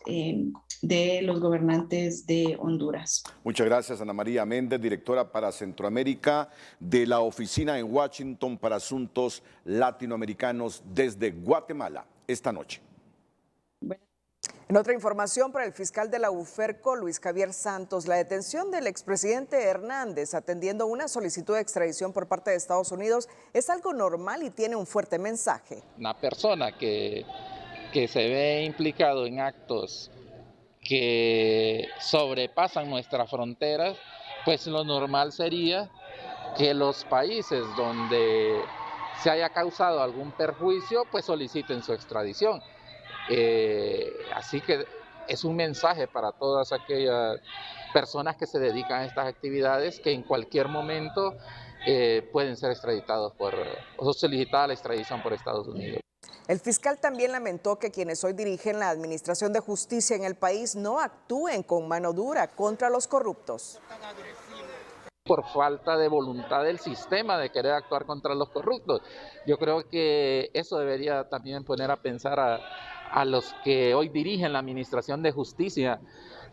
Speaker 21: de los gobernantes de Honduras.
Speaker 4: Muchas gracias, Ana María Méndez, directora para Centroamérica de la Oficina en Washington para Asuntos Latinoamericanos desde Guatemala, esta noche.
Speaker 2: En otra información para el fiscal de la UFERCO, Luis Javier Santos, la detención del expresidente Hernández atendiendo una solicitud de extradición por parte de Estados Unidos es algo normal y tiene un fuerte mensaje.
Speaker 6: Una persona que se ve implicado en actos que sobrepasan nuestras fronteras, pues lo normal sería que los países donde se haya causado algún perjuicio, pues soliciten su extradición. Así que es un mensaje para todas aquellas personas que se dedican a estas actividades que en cualquier momento pueden ser extraditados o solicitada la extradición por Estados Unidos.
Speaker 2: El fiscal también lamentó que quienes hoy dirigen la administración de justicia en el país no actúen con mano dura contra los corruptos.
Speaker 6: Por falta de voluntad del sistema de querer actuar contra los corruptos. Yo creo que eso debería también poner a pensar a los que hoy dirigen la administración de justicia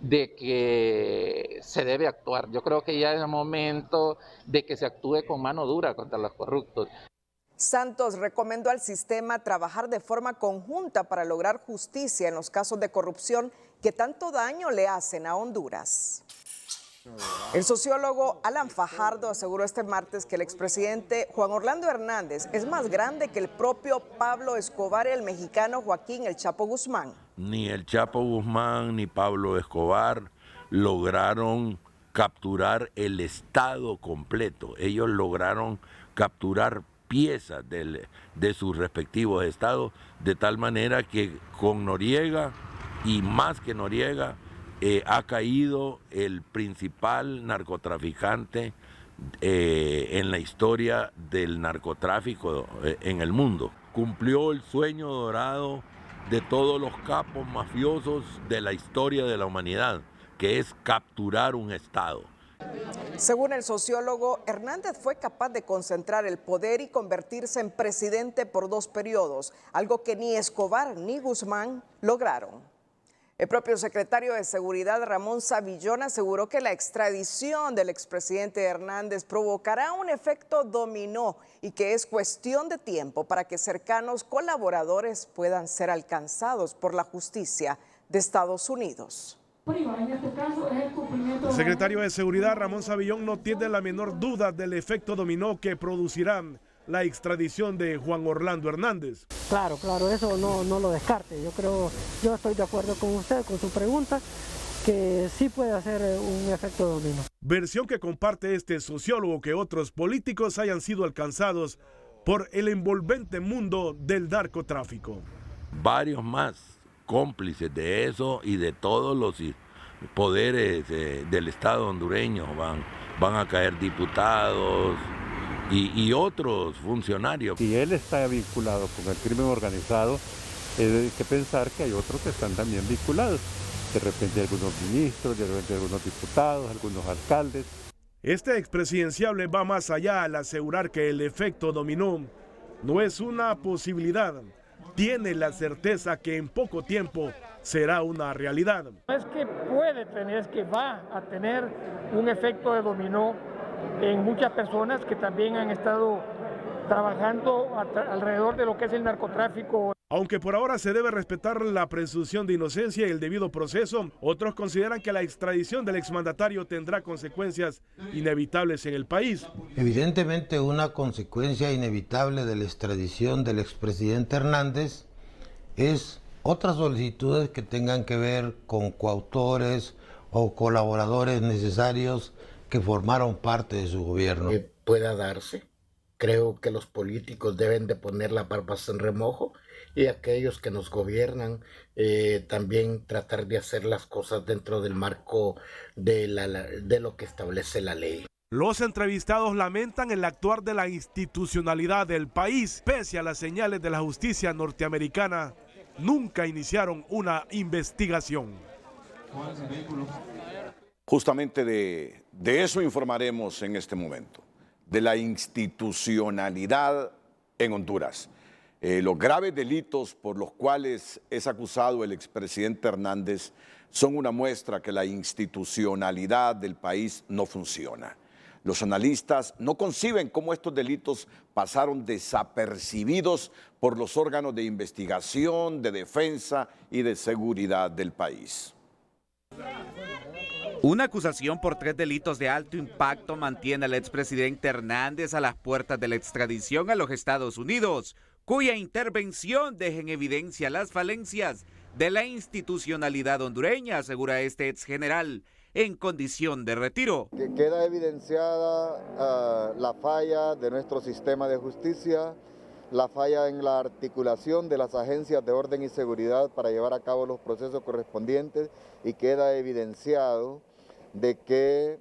Speaker 6: de que se debe actuar. Yo creo que ya es el momento de que se actúe con mano dura contra los corruptos.
Speaker 2: Santos recomendó al sistema trabajar de forma conjunta para lograr justicia en los casos de corrupción que tanto daño le hacen a Honduras. El sociólogo Alan Fajardo aseguró este martes que el expresidente Juan Orlando Hernández es más grande que el propio Pablo Escobar y el mexicano Joaquín El Chapo Guzmán.
Speaker 22: Ni el Chapo Guzmán ni Pablo Escobar lograron capturar el Estado completo. Ellos lograron capturar piezas de sus respectivos estados, de tal manera que con Noriega y más que Noriega ha caído el principal narcotraficante en la historia del narcotráfico en el mundo. Cumplió el sueño dorado de todos los capos mafiosos de la historia de la humanidad, que es capturar un estado.
Speaker 2: Según el sociólogo, Hernández fue capaz de concentrar el poder y convertirse en presidente por 2 periodos, algo que ni Escobar ni Guzmán lograron. El propio secretario de Seguridad, Ramón Savillón, aseguró que la extradición del expresidente Hernández provocará un efecto dominó y que es cuestión de tiempo para que cercanos colaboradores puedan ser alcanzados por la justicia de Estados Unidos.
Speaker 8: El secretario de Seguridad, Ramón Savillón, no tiene la menor duda del efecto dominó que producirá la extradición de Juan Orlando Hernández.
Speaker 5: Claro, eso no lo descarte. Yo estoy de acuerdo con usted, con su pregunta, que sí puede hacer un efecto dominó.
Speaker 8: Versión que comparte este sociólogo, que otros políticos hayan sido alcanzados por el envolvente mundo del narcotráfico.
Speaker 22: Varios más cómplices de eso y de todos los poderes del Estado hondureño. Van a caer diputados y otros funcionarios.
Speaker 9: Si él está vinculado con el crimen organizado, hay que pensar que hay otros que están también vinculados. De repente algunos ministros, de repente algunos diputados, algunos alcaldes.
Speaker 8: Este expresidenciable va más allá al asegurar que el efecto dominó no es una posibilidad. Tiene la certeza que en poco tiempo será una realidad.
Speaker 5: No es que puede tener, es que va a tener un efecto de dominó en muchas personas que también han estado trabajando alrededor de lo que es el narcotráfico.
Speaker 8: Aunque por ahora se debe respetar la presunción de inocencia y el debido proceso, otros consideran que la extradición del exmandatario tendrá consecuencias inevitables en el país.
Speaker 23: Evidentemente, una consecuencia inevitable de la extradición del expresidente Hernández es otras solicitudes que tengan que ver con coautores o colaboradores necesarios que formaron parte de su gobierno.
Speaker 24: Pueda darse. Creo que los políticos deben de poner las barbas en remojo y aquellos que nos gobiernan también tratar de hacer las cosas dentro del marco de lo que establece la ley.
Speaker 8: Los entrevistados lamentan el actuar de la institucionalidad del país. Pese a las señales de la justicia norteamericana, nunca iniciaron una investigación.
Speaker 4: Justamente de eso informaremos en este momento, de la institucionalidad en Honduras. Los graves delitos por los cuales es acusado el expresidente Hernández son una muestra que la institucionalidad del país no funciona. Los analistas no conciben cómo estos delitos pasaron desapercibidos por los órganos de investigación, de defensa y de seguridad del país.
Speaker 25: Una acusación por 3 delitos de alto impacto mantiene al expresidente Hernández a las puertas de la extradición a los Estados Unidos, cuya intervención deja en evidencia las falencias de la institucionalidad hondureña, asegura este exgeneral en condición de retiro.
Speaker 26: Que queda evidenciada la falla de nuestro sistema de justicia, la falla en la articulación de las agencias de orden y seguridad para llevar a cabo los procesos correspondientes, y queda evidenciado de que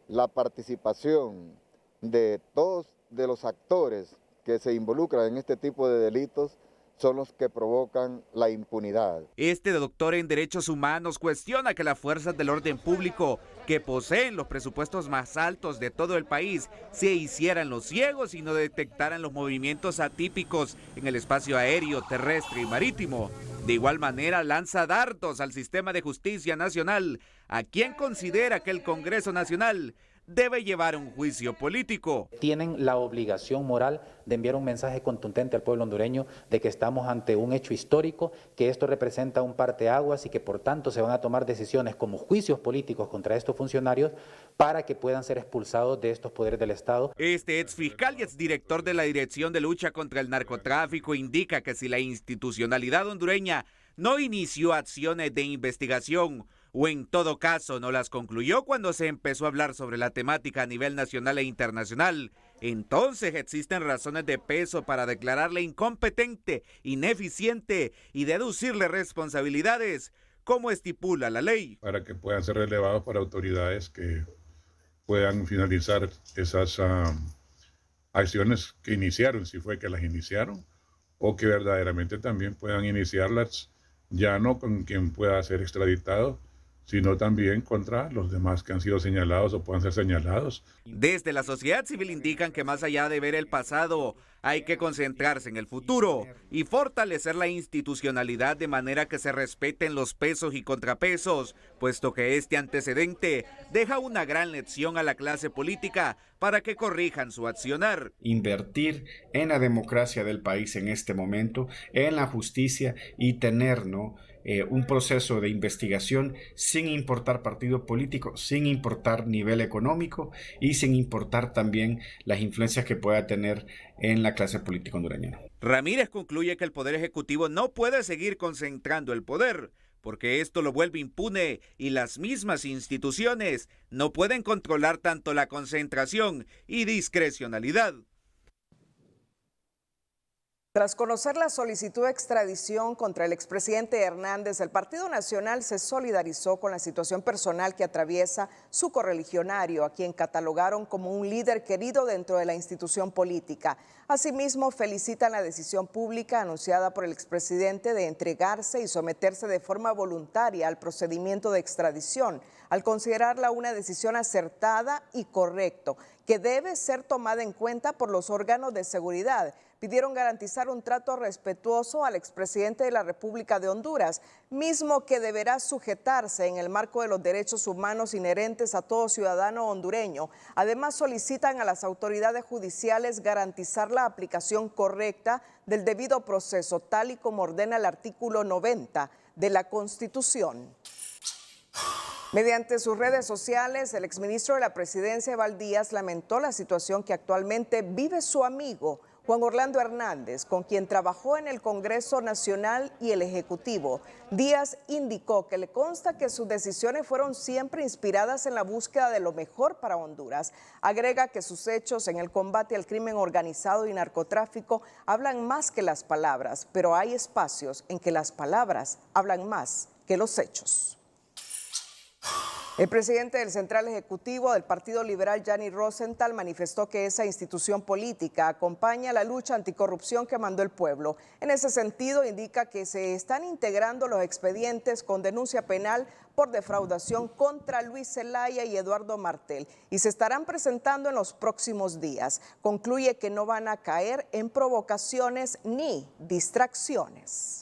Speaker 26: la participación de todos de los actores que se involucran en este tipo de delitos son los que provocan la impunidad.
Speaker 25: Este doctor en derechos humanos cuestiona que las fuerzas del orden público, que poseen los presupuestos más altos de todo el país, se hicieran los ciegos y no detectaran los movimientos atípicos en el espacio aéreo, terrestre y marítimo. De igual manera lanza dardos al sistema de justicia nacional, a quien considera que el Congreso Nacional debe llevar un juicio político.
Speaker 27: Tienen la obligación moral de enviar un mensaje contundente al pueblo hondureño de que estamos ante un hecho histórico, que esto representa un parteaguas y que por tanto se van a tomar decisiones como juicios políticos contra estos funcionarios para que puedan ser expulsados de estos poderes del Estado.
Speaker 25: Este exfiscal y exdirector de la Dirección de Lucha contra el Narcotráfico indica que si la institucionalidad hondureña no inició acciones de investigación, o en todo caso no las concluyó cuando se empezó a hablar sobre la temática a nivel nacional e internacional, entonces existen razones de peso para declararle incompetente, ineficiente y deducirle responsabilidades, como estipula la ley.
Speaker 28: Para que puedan ser relevados para autoridades que puedan finalizar esas acciones que iniciaron, si fue que las iniciaron, o que verdaderamente también puedan iniciarlas, ya no con quien pueda ser extraditado, sino también contra los demás que han sido señalados o puedan ser señalados.
Speaker 25: Desde la sociedad civil indican que más allá de ver el pasado, hay que concentrarse en el futuro y fortalecer la institucionalidad de manera que se respeten los pesos y contrapesos, puesto que este antecedente deja una gran lección a la clase política para que corrijan su accionar.
Speaker 7: Invertir en la democracia del país en este momento, en la justicia y tener, ¿no?, un proceso de investigación sin importar partido político, sin importar nivel económico y sin importar también las influencias que pueda tener en la clase política hondureña.
Speaker 25: Ramírez concluye que el Poder Ejecutivo no puede seguir concentrando el poder, porque esto lo vuelve impune y las mismas instituciones no pueden controlar tanto la concentración y discrecionalidad.
Speaker 2: Tras conocer la solicitud de extradición contra el expresidente Hernández, el Partido Nacional se solidarizó con la situación personal que atraviesa su correligionario, a quien catalogaron como un líder querido dentro de la institución política. Asimismo, felicitan la decisión pública anunciada por el expresidente de entregarse y someterse de forma voluntaria al procedimiento de extradición, al considerarla una decisión acertada y correcta, que debe ser tomada en cuenta por los órganos de seguridad. Pidieron garantizar un trato respetuoso al expresidente de la República de Honduras, mismo que deberá sujetarse en el marco de los derechos humanos inherentes a todo ciudadano hondureño. Además, solicitan a las autoridades judiciales garantizar la aplicación correcta del debido proceso, tal y como ordena el artículo 90 de la Constitución. Mediante sus redes sociales, el exministro de la Presidencia, Eval Díaz, lamentó la situación que actualmente vive su amigo, Juan Orlando Hernández, con quien trabajó en el Congreso Nacional y el Ejecutivo. Díaz indicó que le consta que sus decisiones fueron siempre inspiradas en la búsqueda de lo mejor para Honduras. Agrega que sus hechos en el combate al crimen organizado y narcotráfico hablan más que las palabras, pero hay espacios en que las palabras hablan más que los hechos. El presidente del Central Ejecutivo del Partido Liberal, Yanni Rosenthal, manifestó que esa institución política acompaña la lucha anticorrupción que mandó el pueblo. En ese sentido, indica que se están integrando los expedientes con denuncia penal por defraudación contra Luis Zelaya y Eduardo Martel y se estarán presentando en los próximos días. Concluye que no van a caer en provocaciones ni distracciones.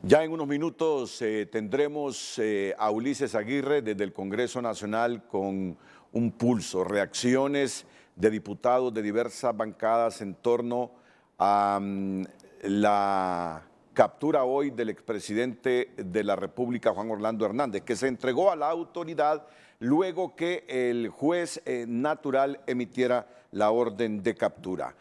Speaker 4: Ya en unos minutos tendremos a Ulises Aguirre desde el Congreso Nacional con un pulso, reacciones de diputados de diversas bancadas en torno a la captura hoy del expresidente de la República, Juan Orlando Hernández, que se entregó a la autoridad luego que el juez natural emitiera la orden de captura.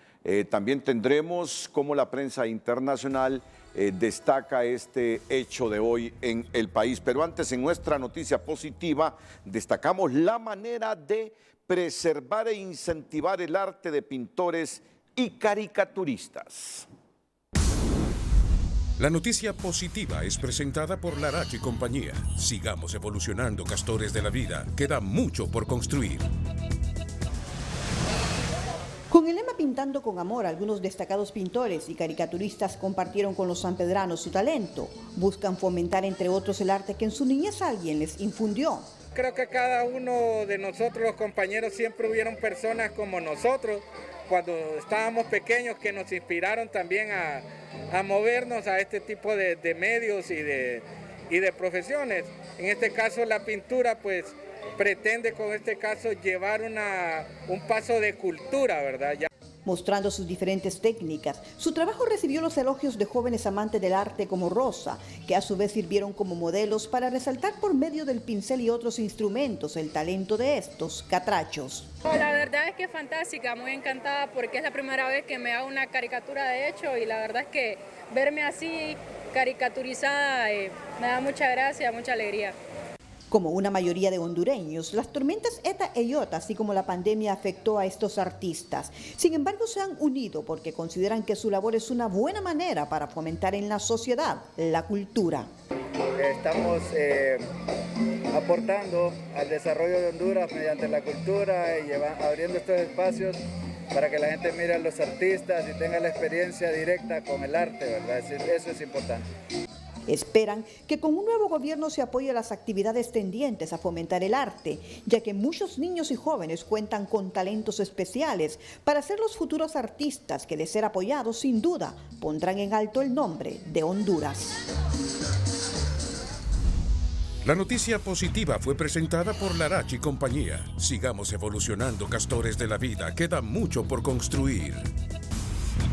Speaker 4: También tendremos cómo la prensa internacional destaca este hecho de hoy en el país. Pero antes, en nuestra noticia positiva, destacamos la manera de preservar e incentivar el arte de pintores y caricaturistas.
Speaker 1: La noticia positiva es presentada por Larach y compañía. Sigamos evolucionando, castores de la vida. Queda mucho por construir.
Speaker 10: Con el lema Pintando con Amor, algunos destacados pintores y caricaturistas compartieron con los sanpedranos su talento. Buscan fomentar, entre otros, el arte que en su niñez alguien les infundió.
Speaker 11: Creo que cada uno de nosotros, los compañeros, siempre hubieron personas como nosotros, cuando estábamos pequeños, que nos inspiraron también a movernos a este tipo de medios y de profesiones. En este caso, la pintura, pues, pretende con este caso llevar un paso de cultura, ¿verdad?
Speaker 10: Mostrando sus diferentes técnicas, su trabajo recibió los elogios de jóvenes amantes del arte como Rosa, que a su vez sirvieron como modelos para resaltar por medio del pincel y otros instrumentos el talento de estos catrachos.
Speaker 12: La verdad es que es fantástica, muy encantada porque es la primera vez que me hago una caricatura de hecho y la verdad es que verme así caricaturizada me da mucha gracia, mucha alegría.
Speaker 10: Como una mayoría de hondureños, las tormentas ETA e IOTA, así como la pandemia, afectó a estos artistas. Sin embargo, se han unido porque consideran que su labor es una buena manera para fomentar en la sociedad la cultura.
Speaker 13: Estamos aportando al desarrollo de Honduras mediante la cultura y abriendo estos espacios para que la gente mire a los artistas y tenga la experiencia directa con el arte, ¿verdad? Eso es importante.
Speaker 10: Esperan que con un nuevo gobierno se apoye las actividades tendientes a fomentar el arte, ya que muchos niños y jóvenes cuentan con talentos especiales para ser los futuros artistas que, de ser apoyados, sin duda, pondrán en alto el nombre de Honduras.
Speaker 1: La noticia positiva fue presentada por Larach y compañía. Sigamos evolucionando, castores de la vida. Queda mucho por construir.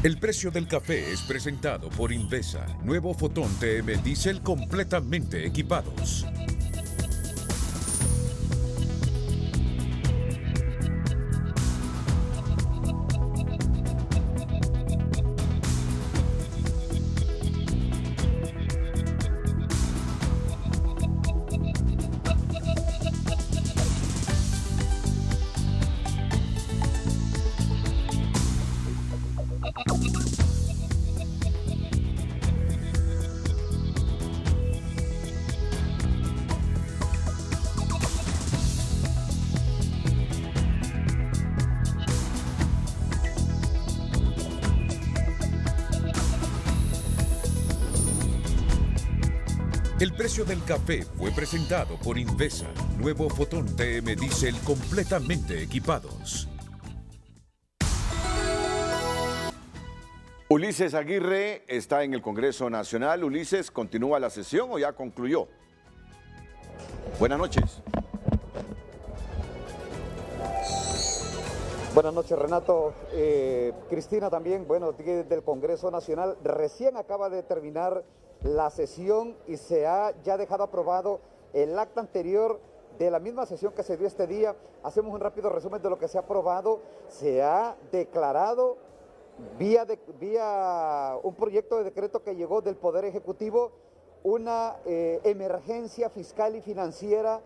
Speaker 1: El precio del café es presentado por Invesa. Nuevo Fotón TM Diesel completamente equipados. El precio del café fue presentado por Invesa. Nuevo Fotón TM Diesel completamente equipados.
Speaker 4: Ulises Aguirre está en el Congreso Nacional. Ulises, ¿continúa la sesión o ya concluyó? Buenas noches.
Speaker 14: Buenas noches, Renato. Cristina también, bueno, del Congreso Nacional. Recién acaba de terminar la sesión y se ha ya dejado aprobado el acta anterior de la misma sesión que se dio este día. Hacemos un rápido resumen de lo que se ha aprobado. Se ha declarado vía un proyecto de decreto que llegó del Poder Ejecutivo una emergencia fiscal y financiera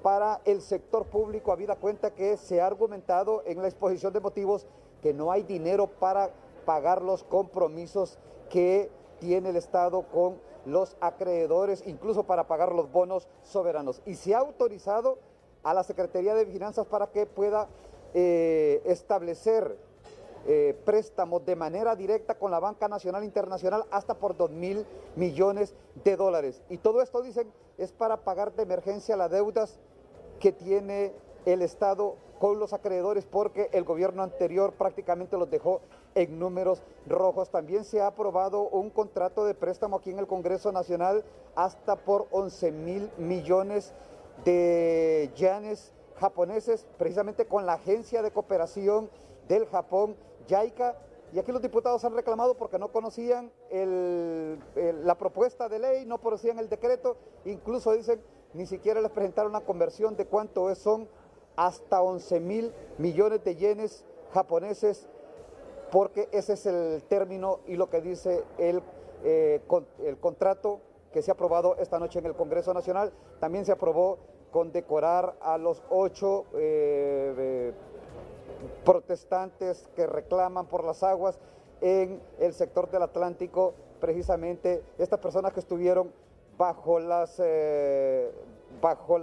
Speaker 14: para el sector público, habida cuenta que se ha argumentado en la exposición de motivos que no hay dinero para pagar los compromisos que tiene el Estado con los acreedores, incluso para pagar los bonos soberanos. Y se ha autorizado a la Secretaría de Finanzas para que pueda establecer préstamos de manera directa con la Banca Nacional Internacional hasta por $2.000 millones. Y todo esto, dicen, es para pagar de emergencia las deudas que tiene el Estado con los acreedores, porque el gobierno anterior prácticamente los dejó en números rojos. También se ha aprobado un contrato de préstamo aquí en el Congreso Nacional hasta por $11.000 millones de yenes japoneses, precisamente con la Agencia de Cooperación del Japón, JICA. Y aquí los diputados han reclamado porque no conocían la propuesta de ley, no conocían el decreto, incluso dicen, ni siquiera les presentaron una conversión de cuánto son hasta 11.000 millones de yenes japoneses, porque ese es el término y lo que dice el contrato que se ha aprobado esta noche en el Congreso Nacional. También se aprobó condecorar a los 8 protestantes que reclaman por las aguas en el sector del Atlántico, precisamente estas personas que estuvieron bajo la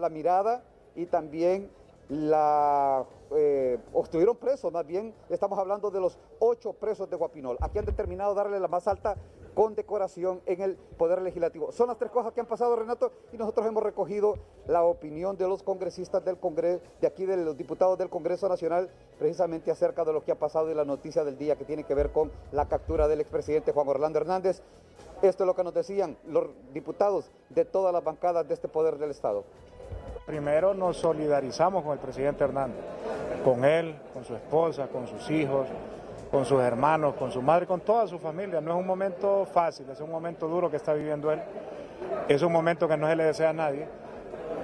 Speaker 14: mirada y también estuvieron presos. Más bien estamos hablando de los 8 presos de Guapinol. Aquí han determinado darle la más alta condecoración en el Poder Legislativo. Son las 3 cosas que han pasado, Renato, y nosotros hemos recogido la opinión de los congresistas del Congreso, de aquí de los diputados del Congreso Nacional, precisamente acerca de lo que ha pasado y la noticia del día que tiene que ver con la captura del expresidente Juan Orlando Hernández. Esto es lo que nos decían los diputados de todas las bancadas de este poder del Estado.
Speaker 15: Primero nos solidarizamos con el presidente Hernández, con él, con su esposa, con sus hijos, con sus hermanos, con su madre, con toda su familia. No es un momento fácil, es un momento duro que está viviendo él, es un momento que no se le desea a nadie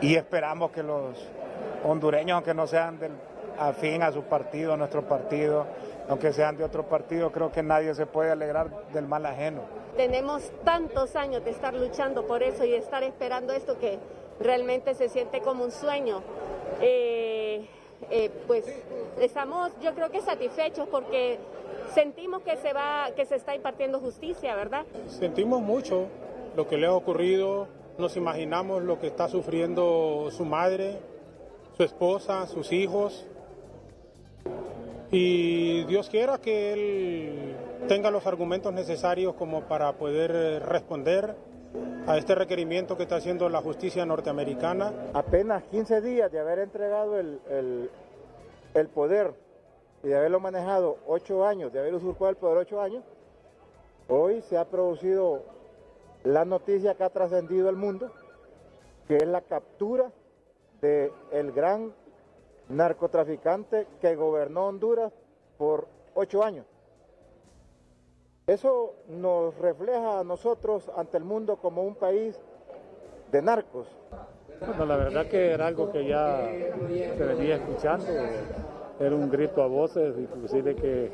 Speaker 15: y esperamos que los hondureños, aunque no sean afín a su partido, a nuestro partido, aunque sean de otro partido, creo que nadie se puede alegrar del mal ajeno.
Speaker 16: Tenemos tantos años de estar luchando por eso y de estar esperando esto que
Speaker 3: realmente se siente como un sueño. Pues estamos, yo creo que satisfechos porque sentimos que se está impartiendo justicia, ¿verdad?
Speaker 15: Sentimos mucho lo que le ha ocurrido, nos imaginamos lo que está sufriendo su madre, su esposa, sus hijos, y Dios quiera que él tenga los argumentos necesarios como para poder responder a este requerimiento que está haciendo la justicia norteamericana.
Speaker 14: Apenas 15 días de haber entregado el poder y de haberlo manejado 8 años, de haber usurpado el poder 8 años, hoy se ha producido la noticia que ha trascendido el mundo, que es la captura del gran narcotraficante que gobernó Honduras por 8 años. Eso nos refleja a nosotros ante el mundo como un país de narcos.
Speaker 15: Bueno, la verdad que era algo que ya se venía escuchando, era un grito a voces, inclusive que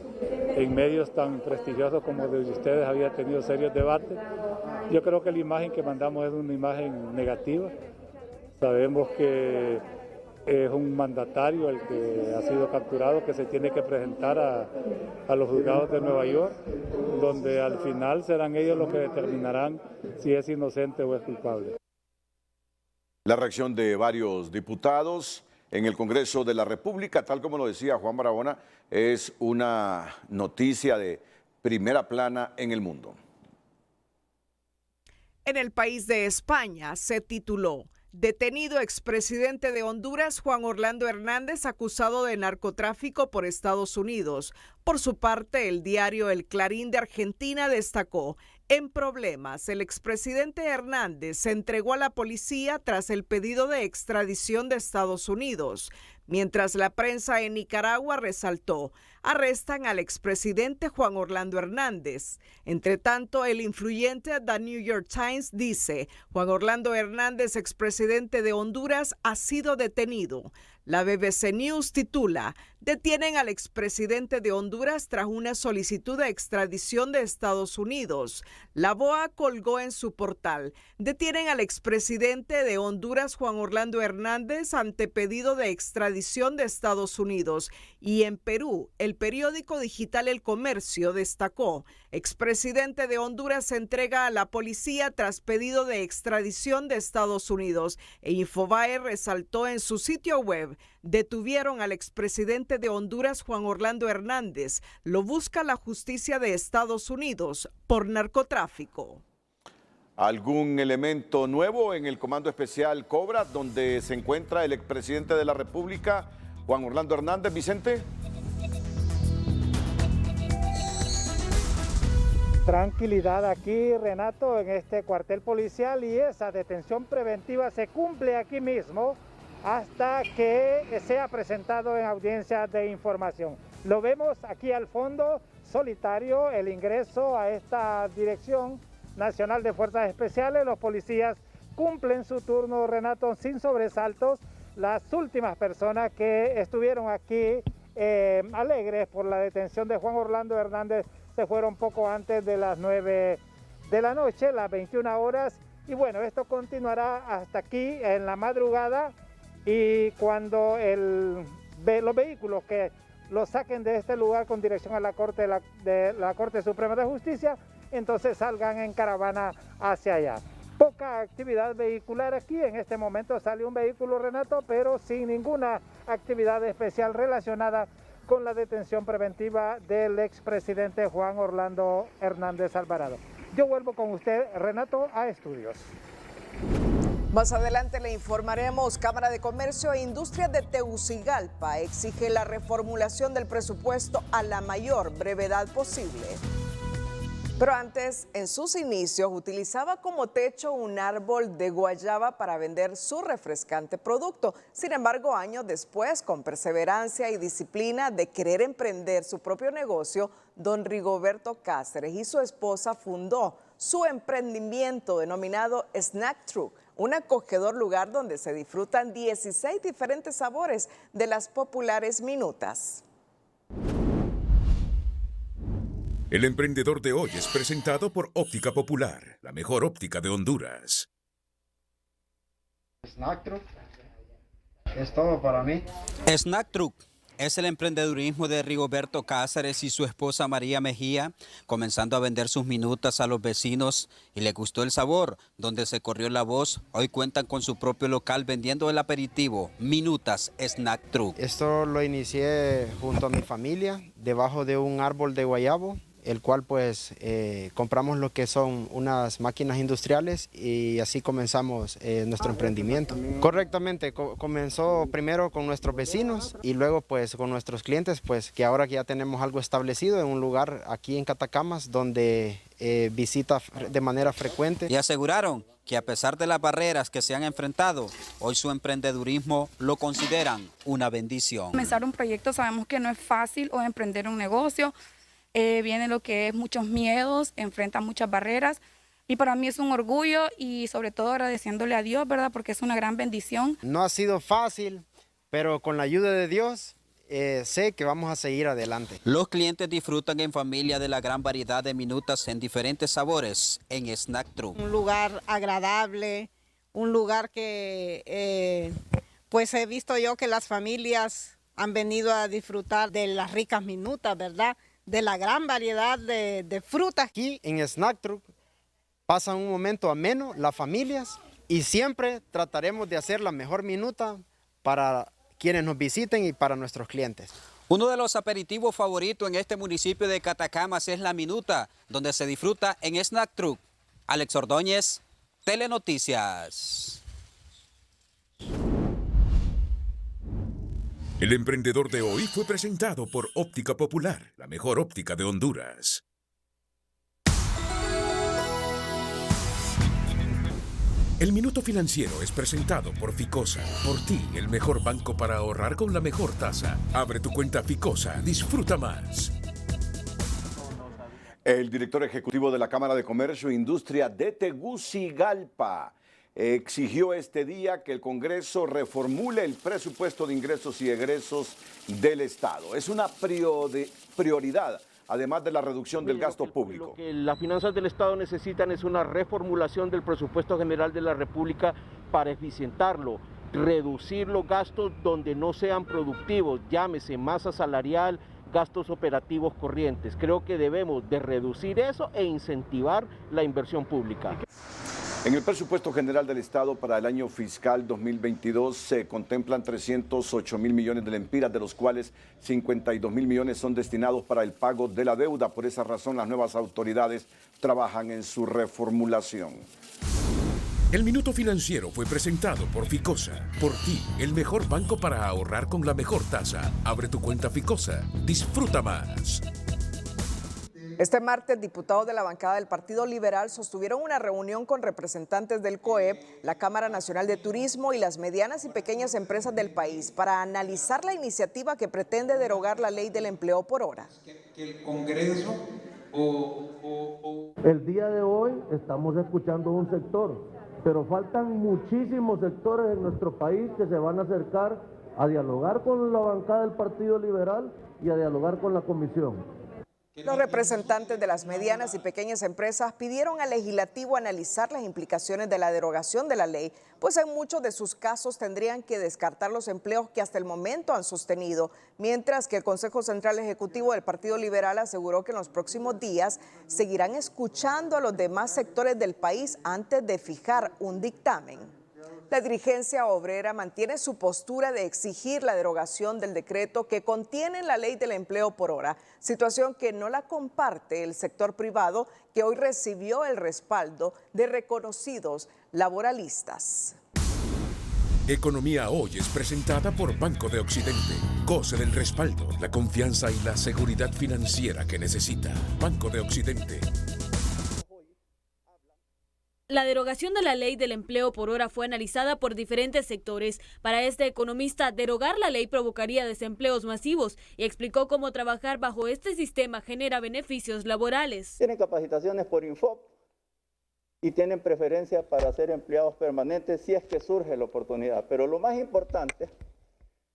Speaker 15: en medios tan prestigiosos como el de ustedes había tenido serios debates. Yo creo que la imagen que mandamos es una imagen negativa. Sabemos que es un mandatario el que ha sido capturado, que se tiene que presentar a los juzgados de Nueva York, donde al final serán ellos los que determinarán si es inocente o es culpable.
Speaker 4: La reacción de varios diputados en el Congreso de la República, tal como lo decía Juan Barahona, es una noticia de primera plana en el mundo.
Speaker 2: En el país de España se tituló: Detenido expresidente de Honduras Juan Orlando Hernández acusado de narcotráfico por Estados Unidos. Por su parte, el diario El Clarín de Argentina destacó: en problemas, el expresidente Hernández se entregó a la policía tras el pedido de extradición de Estados Unidos. Mientras la prensa en Nicaragua resaltó: arrestan al expresidente Juan Orlando Hernández. Entre tanto, el influyente The New York Times dice: Juan Orlando Hernández, expresidente de Honduras, ha sido detenido. La BBC News titula: detienen al expresidente de Honduras tras una solicitud de extradición de Estados Unidos. La BOA colgó en su portal: detienen al expresidente de Honduras Juan Orlando Hernández ante pedido de extradición de Estados Unidos. Y en Perú, el periódico digital El Comercio destacó: expresidente de Honduras se entrega a la policía tras pedido de extradición de Estados Unidos. E Infobae resaltó en su sitio web: detuvieron al expresidente de Honduras Juan Orlando Hernández. Lo busca la justicia de Estados Unidos por narcotráfico.
Speaker 4: ¿Algún elemento nuevo en el Comando Especial Cobra, donde se encuentra el expresidente de la República, Juan Orlando Hernández? Vicente.
Speaker 15: Tranquilidad aquí, Renato, en este cuartel policial, y esa detención preventiva se cumple aquí mismo hasta que sea presentado en audiencia de información. Lo vemos aquí al fondo, solitario, el ingreso a esta Dirección Nacional de Fuerzas Especiales. Los policías cumplen su turno, Renato, sin sobresaltos. Las últimas personas que estuvieron aquí alegres por la detención de Juan Orlando Hernández se fueron poco antes de las 9 de la noche, las 21 horas. Y bueno, esto continuará hasta aquí en la madrugada, y cuando los vehículos que los saquen de este lugar con dirección a la Corte de la Corte Suprema de Justicia, entonces salgan en caravana hacia allá. Poca actividad vehicular aquí, en este momento sale un vehículo, Renato, pero sin ninguna actividad especial relacionada con la detención preventiva del expresidente Juan Orlando Hernández Alvarado. Yo vuelvo con usted, Renato, a estudios.
Speaker 2: Más adelante le informaremos. Cámara de Comercio e Industria de Tegucigalpa exige la reformulación del presupuesto a la mayor brevedad posible. Pero antes, en sus inicios, utilizaba como techo un árbol de guayaba para vender su refrescante producto. Sin embargo, años después, con perseverancia y disciplina de querer emprender su propio negocio, don Rigoberto Cáceres y su esposa fundó su emprendimiento denominado Snack Truck, un acogedor lugar donde se disfrutan 16 diferentes sabores de las populares minutas.
Speaker 1: El emprendedor de hoy es presentado por Óptica Popular, la mejor óptica de Honduras.
Speaker 6: Snack Truck es todo para mí.
Speaker 16: Snack Truck es el emprendedurismo de Rigoberto Cáceres y su esposa María Mejía, comenzando a vender sus minutas a los vecinos y le gustó el sabor, donde se corrió la voz. Hoy cuentan con su propio local vendiendo el aperitivo Minutas Snack Truck.
Speaker 6: Esto lo inicié junto a mi familia, debajo de un árbol de guayabo, el cual pues compramos lo que son unas máquinas industriales y así comenzamos nuestro emprendimiento. Correctamente, comenzó primero con nuestros vecinos y luego pues con nuestros clientes, pues que ahora ya tenemos algo establecido en un lugar aquí en Catacamas donde visita de manera frecuente.
Speaker 16: Y aseguraron que a pesar de las barreras que se han enfrentado, hoy su emprendedurismo lo consideran una bendición.
Speaker 17: Comenzar un proyecto sabemos que no es fácil, o emprender un negocio. Viene lo que es muchos miedos, enfrenta muchas barreras y para mí es un orgullo y sobre todo agradeciéndole a Dios, ¿verdad? Porque es una gran bendición.
Speaker 6: No ha sido fácil, pero con la ayuda de Dios sé que vamos a seguir adelante.
Speaker 16: Los clientes disfrutan en familia de la gran variedad de minutas en diferentes sabores en Snack Truck.
Speaker 18: Un lugar agradable, un lugar que pues he visto yo que las familias han venido a disfrutar de las ricas minutas, ¿verdad? De la gran variedad de frutas.
Speaker 6: Aquí en Snack Truck pasan un momento ameno las familias y siempre trataremos de hacer la mejor minuta para quienes nos visiten y para nuestros clientes.
Speaker 16: Uno de los aperitivos favoritos en este municipio de Catacamas es la minuta, donde se disfruta en Snack Truck. Alex Ordóñez, Telenoticias.
Speaker 1: El emprendedor de hoy fue presentado por Óptica Popular, la mejor óptica de Honduras. El Minuto Financiero es presentado por Ficosa. Por ti, el mejor banco para ahorrar con la mejor tasa. Abre tu cuenta Ficosa, disfruta más.
Speaker 4: El director ejecutivo de la Cámara de Comercio e Industria de Tegucigalpa exigió este día que el Congreso reformule el presupuesto de ingresos y egresos del Estado. Es una prioridad, además de la reducción del gasto público.
Speaker 19: Lo que las finanzas del Estado necesitan es una reformulación del presupuesto general de la República para eficientarlo, reducir los gastos donde no sean productivos, llámese masa salarial, gastos operativos corrientes. Creo que debemos de reducir eso e incentivar la inversión pública.
Speaker 4: En el presupuesto general del Estado para el año fiscal 2022 se contemplan 308.000 millones de lempiras, de los cuales 52.000 millones son destinados para el pago de la deuda. Por esa razón, las nuevas autoridades trabajan en su reformulación.
Speaker 1: El Minuto Financiero fue presentado por Ficosa. Por ti, el mejor banco para ahorrar con la mejor tasa. Abre tu cuenta Ficosa. Disfruta más.
Speaker 2: Este martes, diputados de la bancada del Partido Liberal sostuvieron una reunión con representantes del COEP, la Cámara Nacional de Turismo y las medianas y pequeñas empresas del país para analizar la iniciativa que pretende derogar la ley del empleo por hora.
Speaker 20: Que el Congreso
Speaker 21: El día de hoy estamos escuchando un sector, pero faltan muchísimos sectores en nuestro país que se van a acercar a dialogar con la bancada del Partido Liberal y a dialogar con la Comisión.
Speaker 2: Los representantes de las medianas y pequeñas empresas pidieron al legislativo analizar las implicaciones de la derogación de la ley, pues en muchos de sus casos tendrían que descartar los empleos que hasta el momento han sostenido, mientras que el Consejo Central Ejecutivo del Partido Liberal aseguró que en los próximos días seguirán escuchando a los demás sectores del país antes de fijar un dictamen. La dirigencia obrera mantiene su postura de exigir la derogación del decreto que contiene la ley del empleo por hora, situación que no la comparte el sector privado, que hoy recibió el respaldo de reconocidos laboralistas.
Speaker 1: Economía Hoy es presentada por Banco de Occidente. Goce del respaldo, la confianza y la seguridad financiera que necesita. Banco de Occidente.
Speaker 22: La derogación de la ley del empleo por hora fue analizada por diferentes sectores. Para este economista, derogar la ley provocaría desempleos masivos y explicó cómo trabajar bajo este sistema genera beneficios laborales.
Speaker 29: Tienen capacitaciones por Infop y tienen preferencia para ser empleados permanentes si es que surge la oportunidad. Pero lo más importante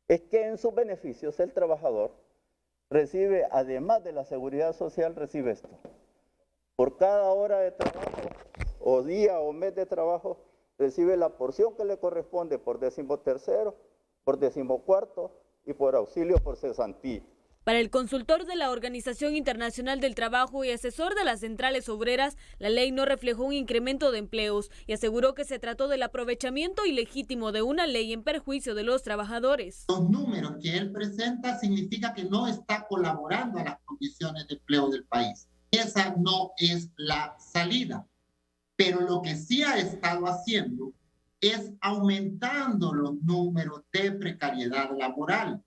Speaker 29: es que en sus beneficios el trabajador recibe, además de la seguridad social, recibe esto. Por cada hora de trabajo o día o mes de trabajo, recibe la porción que le corresponde por 13º, por 14º y por auxilio por cesantía.
Speaker 22: Para el consultor de la Organización Internacional del Trabajo y asesor de las centrales obreras, la ley no reflejó un incremento de empleos y aseguró que se trató del aprovechamiento ilegítimo de una ley en perjuicio de los trabajadores.
Speaker 5: Los números que él presenta significa que no está colaborando a las condiciones de empleo del país. Esa no es la salida, pero lo que sí ha estado haciendo es aumentando los números de precariedad laboral.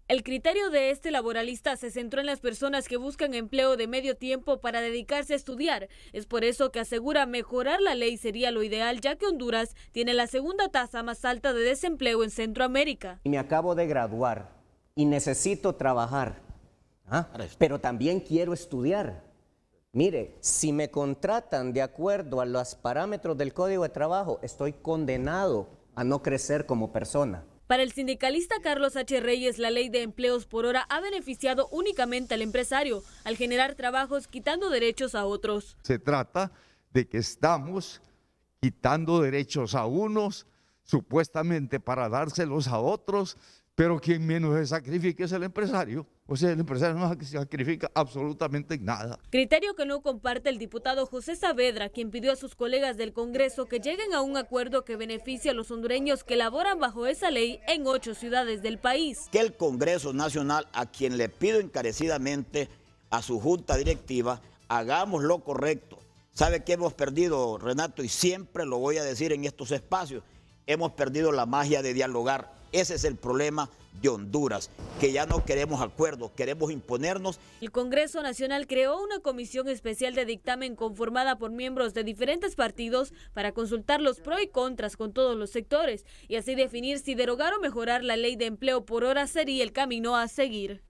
Speaker 22: El criterio de este laboralista se centró en las personas que buscan empleo de medio tiempo para dedicarse a estudiar. Es por eso que asegura mejorar la ley sería lo ideal, ya que Honduras tiene la segunda tasa más alta de desempleo en Centroamérica.
Speaker 8: Me acabo de graduar y necesito trabajar, pero también quiero estudiar. Mire, si me contratan de acuerdo a los parámetros del Código de Trabajo, estoy condenado a no crecer como persona.
Speaker 22: Para el sindicalista Carlos H. Reyes, la ley de empleos por hora ha beneficiado únicamente al empresario, al generar trabajos quitando derechos a otros.
Speaker 9: Se trata de que estamos quitando derechos a unos, supuestamente para dárselos a otros, pero quien menos se sacrifica es el empresario. O sea, el empresario no se sacrifica absolutamente nada.
Speaker 22: Criterio que no comparte el diputado José Saavedra, quien pidió a sus colegas del Congreso que lleguen a un acuerdo que beneficie a los hondureños que laboran bajo esa ley en 8 ciudades del país.
Speaker 20: Que el Congreso Nacional, a quien le pido encarecidamente a su junta directiva, hagamos lo correcto. ¿Sabe qué hemos perdido, Renato? Y siempre lo voy a decir en estos espacios, hemos perdido la magia de dialogar. Ese es el problema de Honduras, que ya no queremos acuerdos, queremos imponernos.
Speaker 22: El Congreso Nacional creó una comisión especial de dictamen conformada por miembros de diferentes partidos para consultar los pros y contras con todos los sectores y así definir si derogar o mejorar la ley de empleo por hora sería el camino a seguir.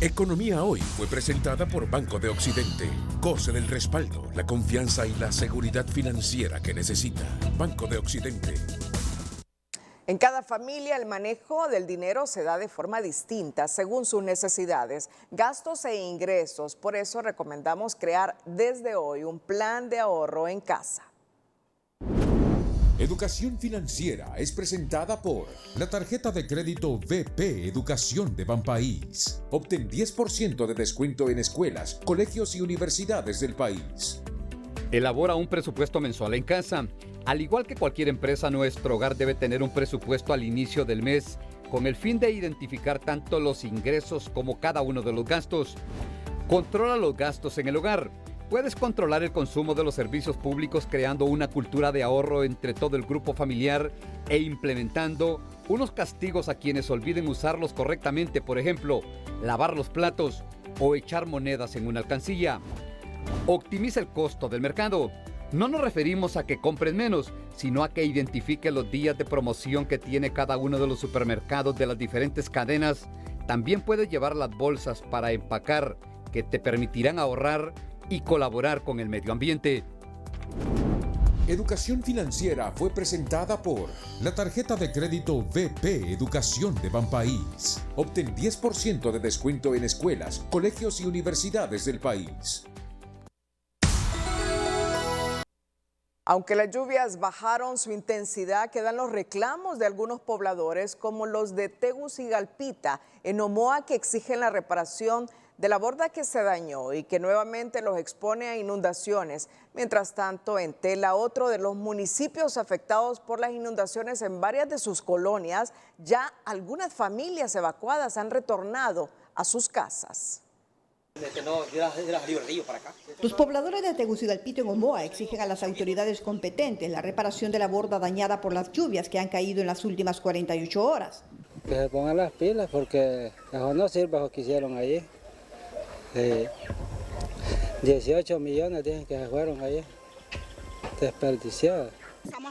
Speaker 1: Economía Hoy fue presentada por Banco de Occidente. Goce del respaldo, la confianza y la seguridad financiera que necesita. Banco de Occidente.
Speaker 2: En cada familia el manejo del dinero se da de forma distinta según sus necesidades, gastos e ingresos. Por eso recomendamos crear desde hoy un plan de ahorro en casa.
Speaker 1: Educación Financiera es presentada por la tarjeta de crédito VP Educación de Banpaís. Obtén 10% de descuento en escuelas, colegios y universidades del país.
Speaker 23: Elabora un presupuesto mensual en casa. Al igual que cualquier empresa, nuestro hogar debe tener un presupuesto al inicio del mes con el fin de identificar tanto los ingresos como cada uno de los gastos. Controla los gastos en el hogar. Puedes controlar el consumo de los servicios públicos creando una cultura de ahorro entre todo el grupo familiar e implementando unos castigos a quienes olviden usarlos correctamente, por ejemplo, lavar los platos o echar monedas en una alcancía. Optimiza el costo del mercado. No nos referimos a que compren menos, sino a que identifique los días de promoción que tiene cada uno de los supermercados de las diferentes cadenas. También puedes llevar las bolsas para empacar, que te permitirán ahorrar y colaborar con el medio ambiente.
Speaker 1: Educación Financiera fue presentada por la tarjeta de crédito VP Educación de Banpaís. Obtén 10% de descuento en escuelas, colegios y universidades del país.
Speaker 2: Aunque las lluvias bajaron su intensidad, quedan los reclamos de algunos pobladores como los de Tegucigalpita en Omoa que exigen la reparación de la borda que se dañó y que nuevamente los expone a inundaciones. Mientras tanto, en Tela, otro de los municipios afectados por las inundaciones en varias de sus colonias, ya algunas familias evacuadas han retornado a sus casas.
Speaker 10: Los pobladores de Tegucigalpita en Omoa exigen a las autoridades competentes la reparación de la borda dañada por las lluvias que han caído en las últimas 48 horas.
Speaker 24: Que se pongan las pilas porque mejor no sirve lo que hicieron allí. 18 millones dicen que se fueron allí, desperdiciados.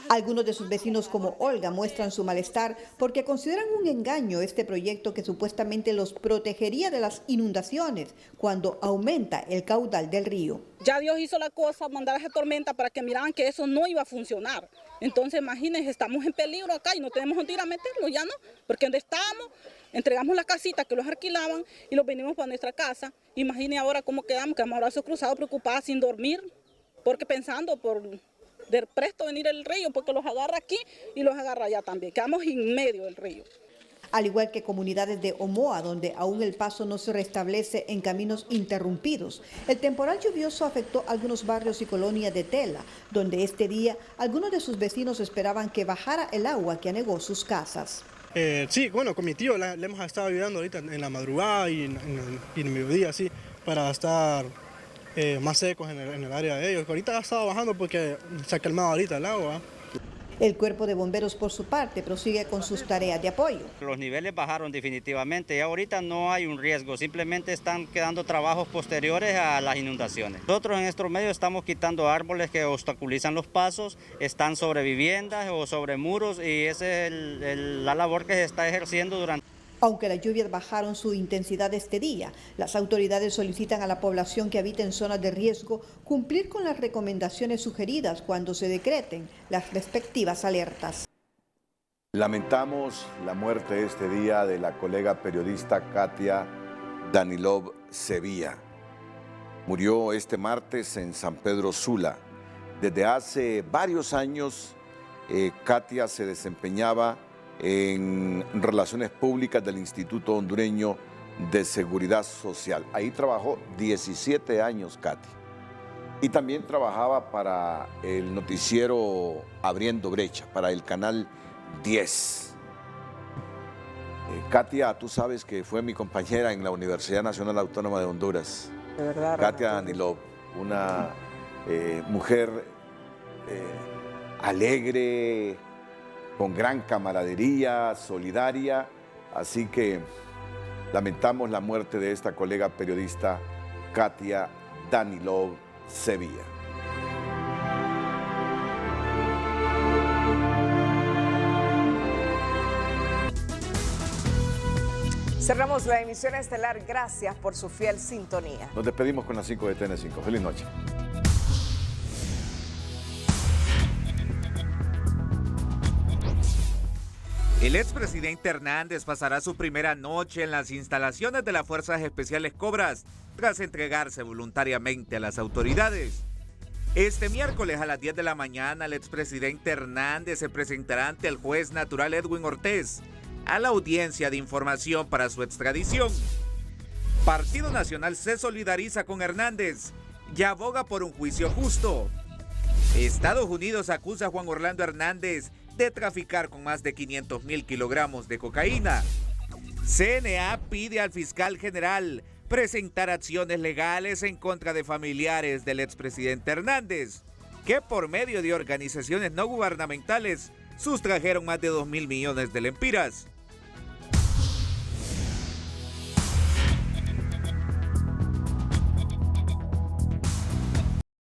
Speaker 10: Algunos de sus vecinos como Olga muestran su malestar porque consideran un engaño este proyecto que supuestamente los protegería de las inundaciones cuando aumenta el caudal del río.
Speaker 26: Ya Dios hizo la cosa, mandar esa tormenta para que miraran que eso no iba a funcionar. Entonces imagínense, estamos en peligro acá y no tenemos dónde ir a meterlo, ya no, porque donde estábamos, entregamos la casita que los alquilaban y los venimos para nuestra casa. Imagínense ahora cómo quedamos, quedamos a brazos cruzados, preocupadas, sin dormir, porque pensando por de presto venir el río, porque los agarra aquí y los agarra allá también. Quedamos en medio del río.
Speaker 10: Al igual que comunidades de Omoa, donde aún el paso no se restablece en caminos interrumpidos. El temporal lluvioso afectó algunos barrios y colonias de Tela, donde este día algunos de sus vecinos esperaban que bajara el agua que anegó sus casas.
Speaker 3: Sí, bueno, con mi tío le hemos estado ayudando ahorita en la madrugada y en el mediodía, así, para estar más secos en el área de ellos. Ahorita ha estado bajando porque se ha calmado ahorita el agua.
Speaker 10: El cuerpo de bomberos, por su parte, prosigue con sus tareas de apoyo.
Speaker 7: Los niveles bajaron definitivamente y ahorita no hay un riesgo, simplemente están quedando trabajos posteriores a las inundaciones. Nosotros en estos medios estamos quitando árboles que obstaculizan los pasos, están sobre viviendas o sobre muros y esa es la labor que se está ejerciendo durante...
Speaker 10: Aunque las lluvias bajaron su intensidad este día, las autoridades solicitan a la población que habita en zonas de riesgo cumplir con las recomendaciones sugeridas cuando se decreten las respectivas alertas.
Speaker 4: Lamentamos la muerte este día de la colega periodista Katia Danilov Sevilla. Murió este martes en San Pedro Sula. Desde hace varios años, Katia se desempeñaba en Relaciones Públicas del Instituto Hondureño de Seguridad Social. Ahí trabajó 17 años Katia. Y también trabajaba para el noticiero Abriendo Brecha, para el Canal 10. Katia, tú sabes que fue mi compañera en la Universidad Nacional Autónoma de Honduras.
Speaker 11: De verdad.
Speaker 4: Katia Danilov, una mujer alegre, con gran camaradería, solidaria, así que lamentamos la muerte de esta colega periodista Katia Danilov Sevilla.
Speaker 2: Cerramos la emisión estelar. Gracias por su fiel sintonía.
Speaker 4: Nos despedimos con las 5 de TN5. Feliz noche.
Speaker 12: El expresidente Hernández pasará su primera noche en las instalaciones de las Fuerzas Especiales Cobras tras entregarse voluntariamente a las autoridades. Este miércoles a las 10 de la mañana, el expresidente Hernández se presentará ante el juez natural Edwin Ortiz a la audiencia de información para su extradición. Partido Nacional se solidariza con Hernández y aboga por un juicio justo. Estados Unidos acusa a Juan Orlando Hernández de traficar con más de 500,000 kilogramos de cocaína. CNA pide al fiscal general presentar acciones legales en contra de familiares del expresidente Hernández, que por medio de organizaciones no gubernamentales sustrajeron más de 2,000 millones de lempiras.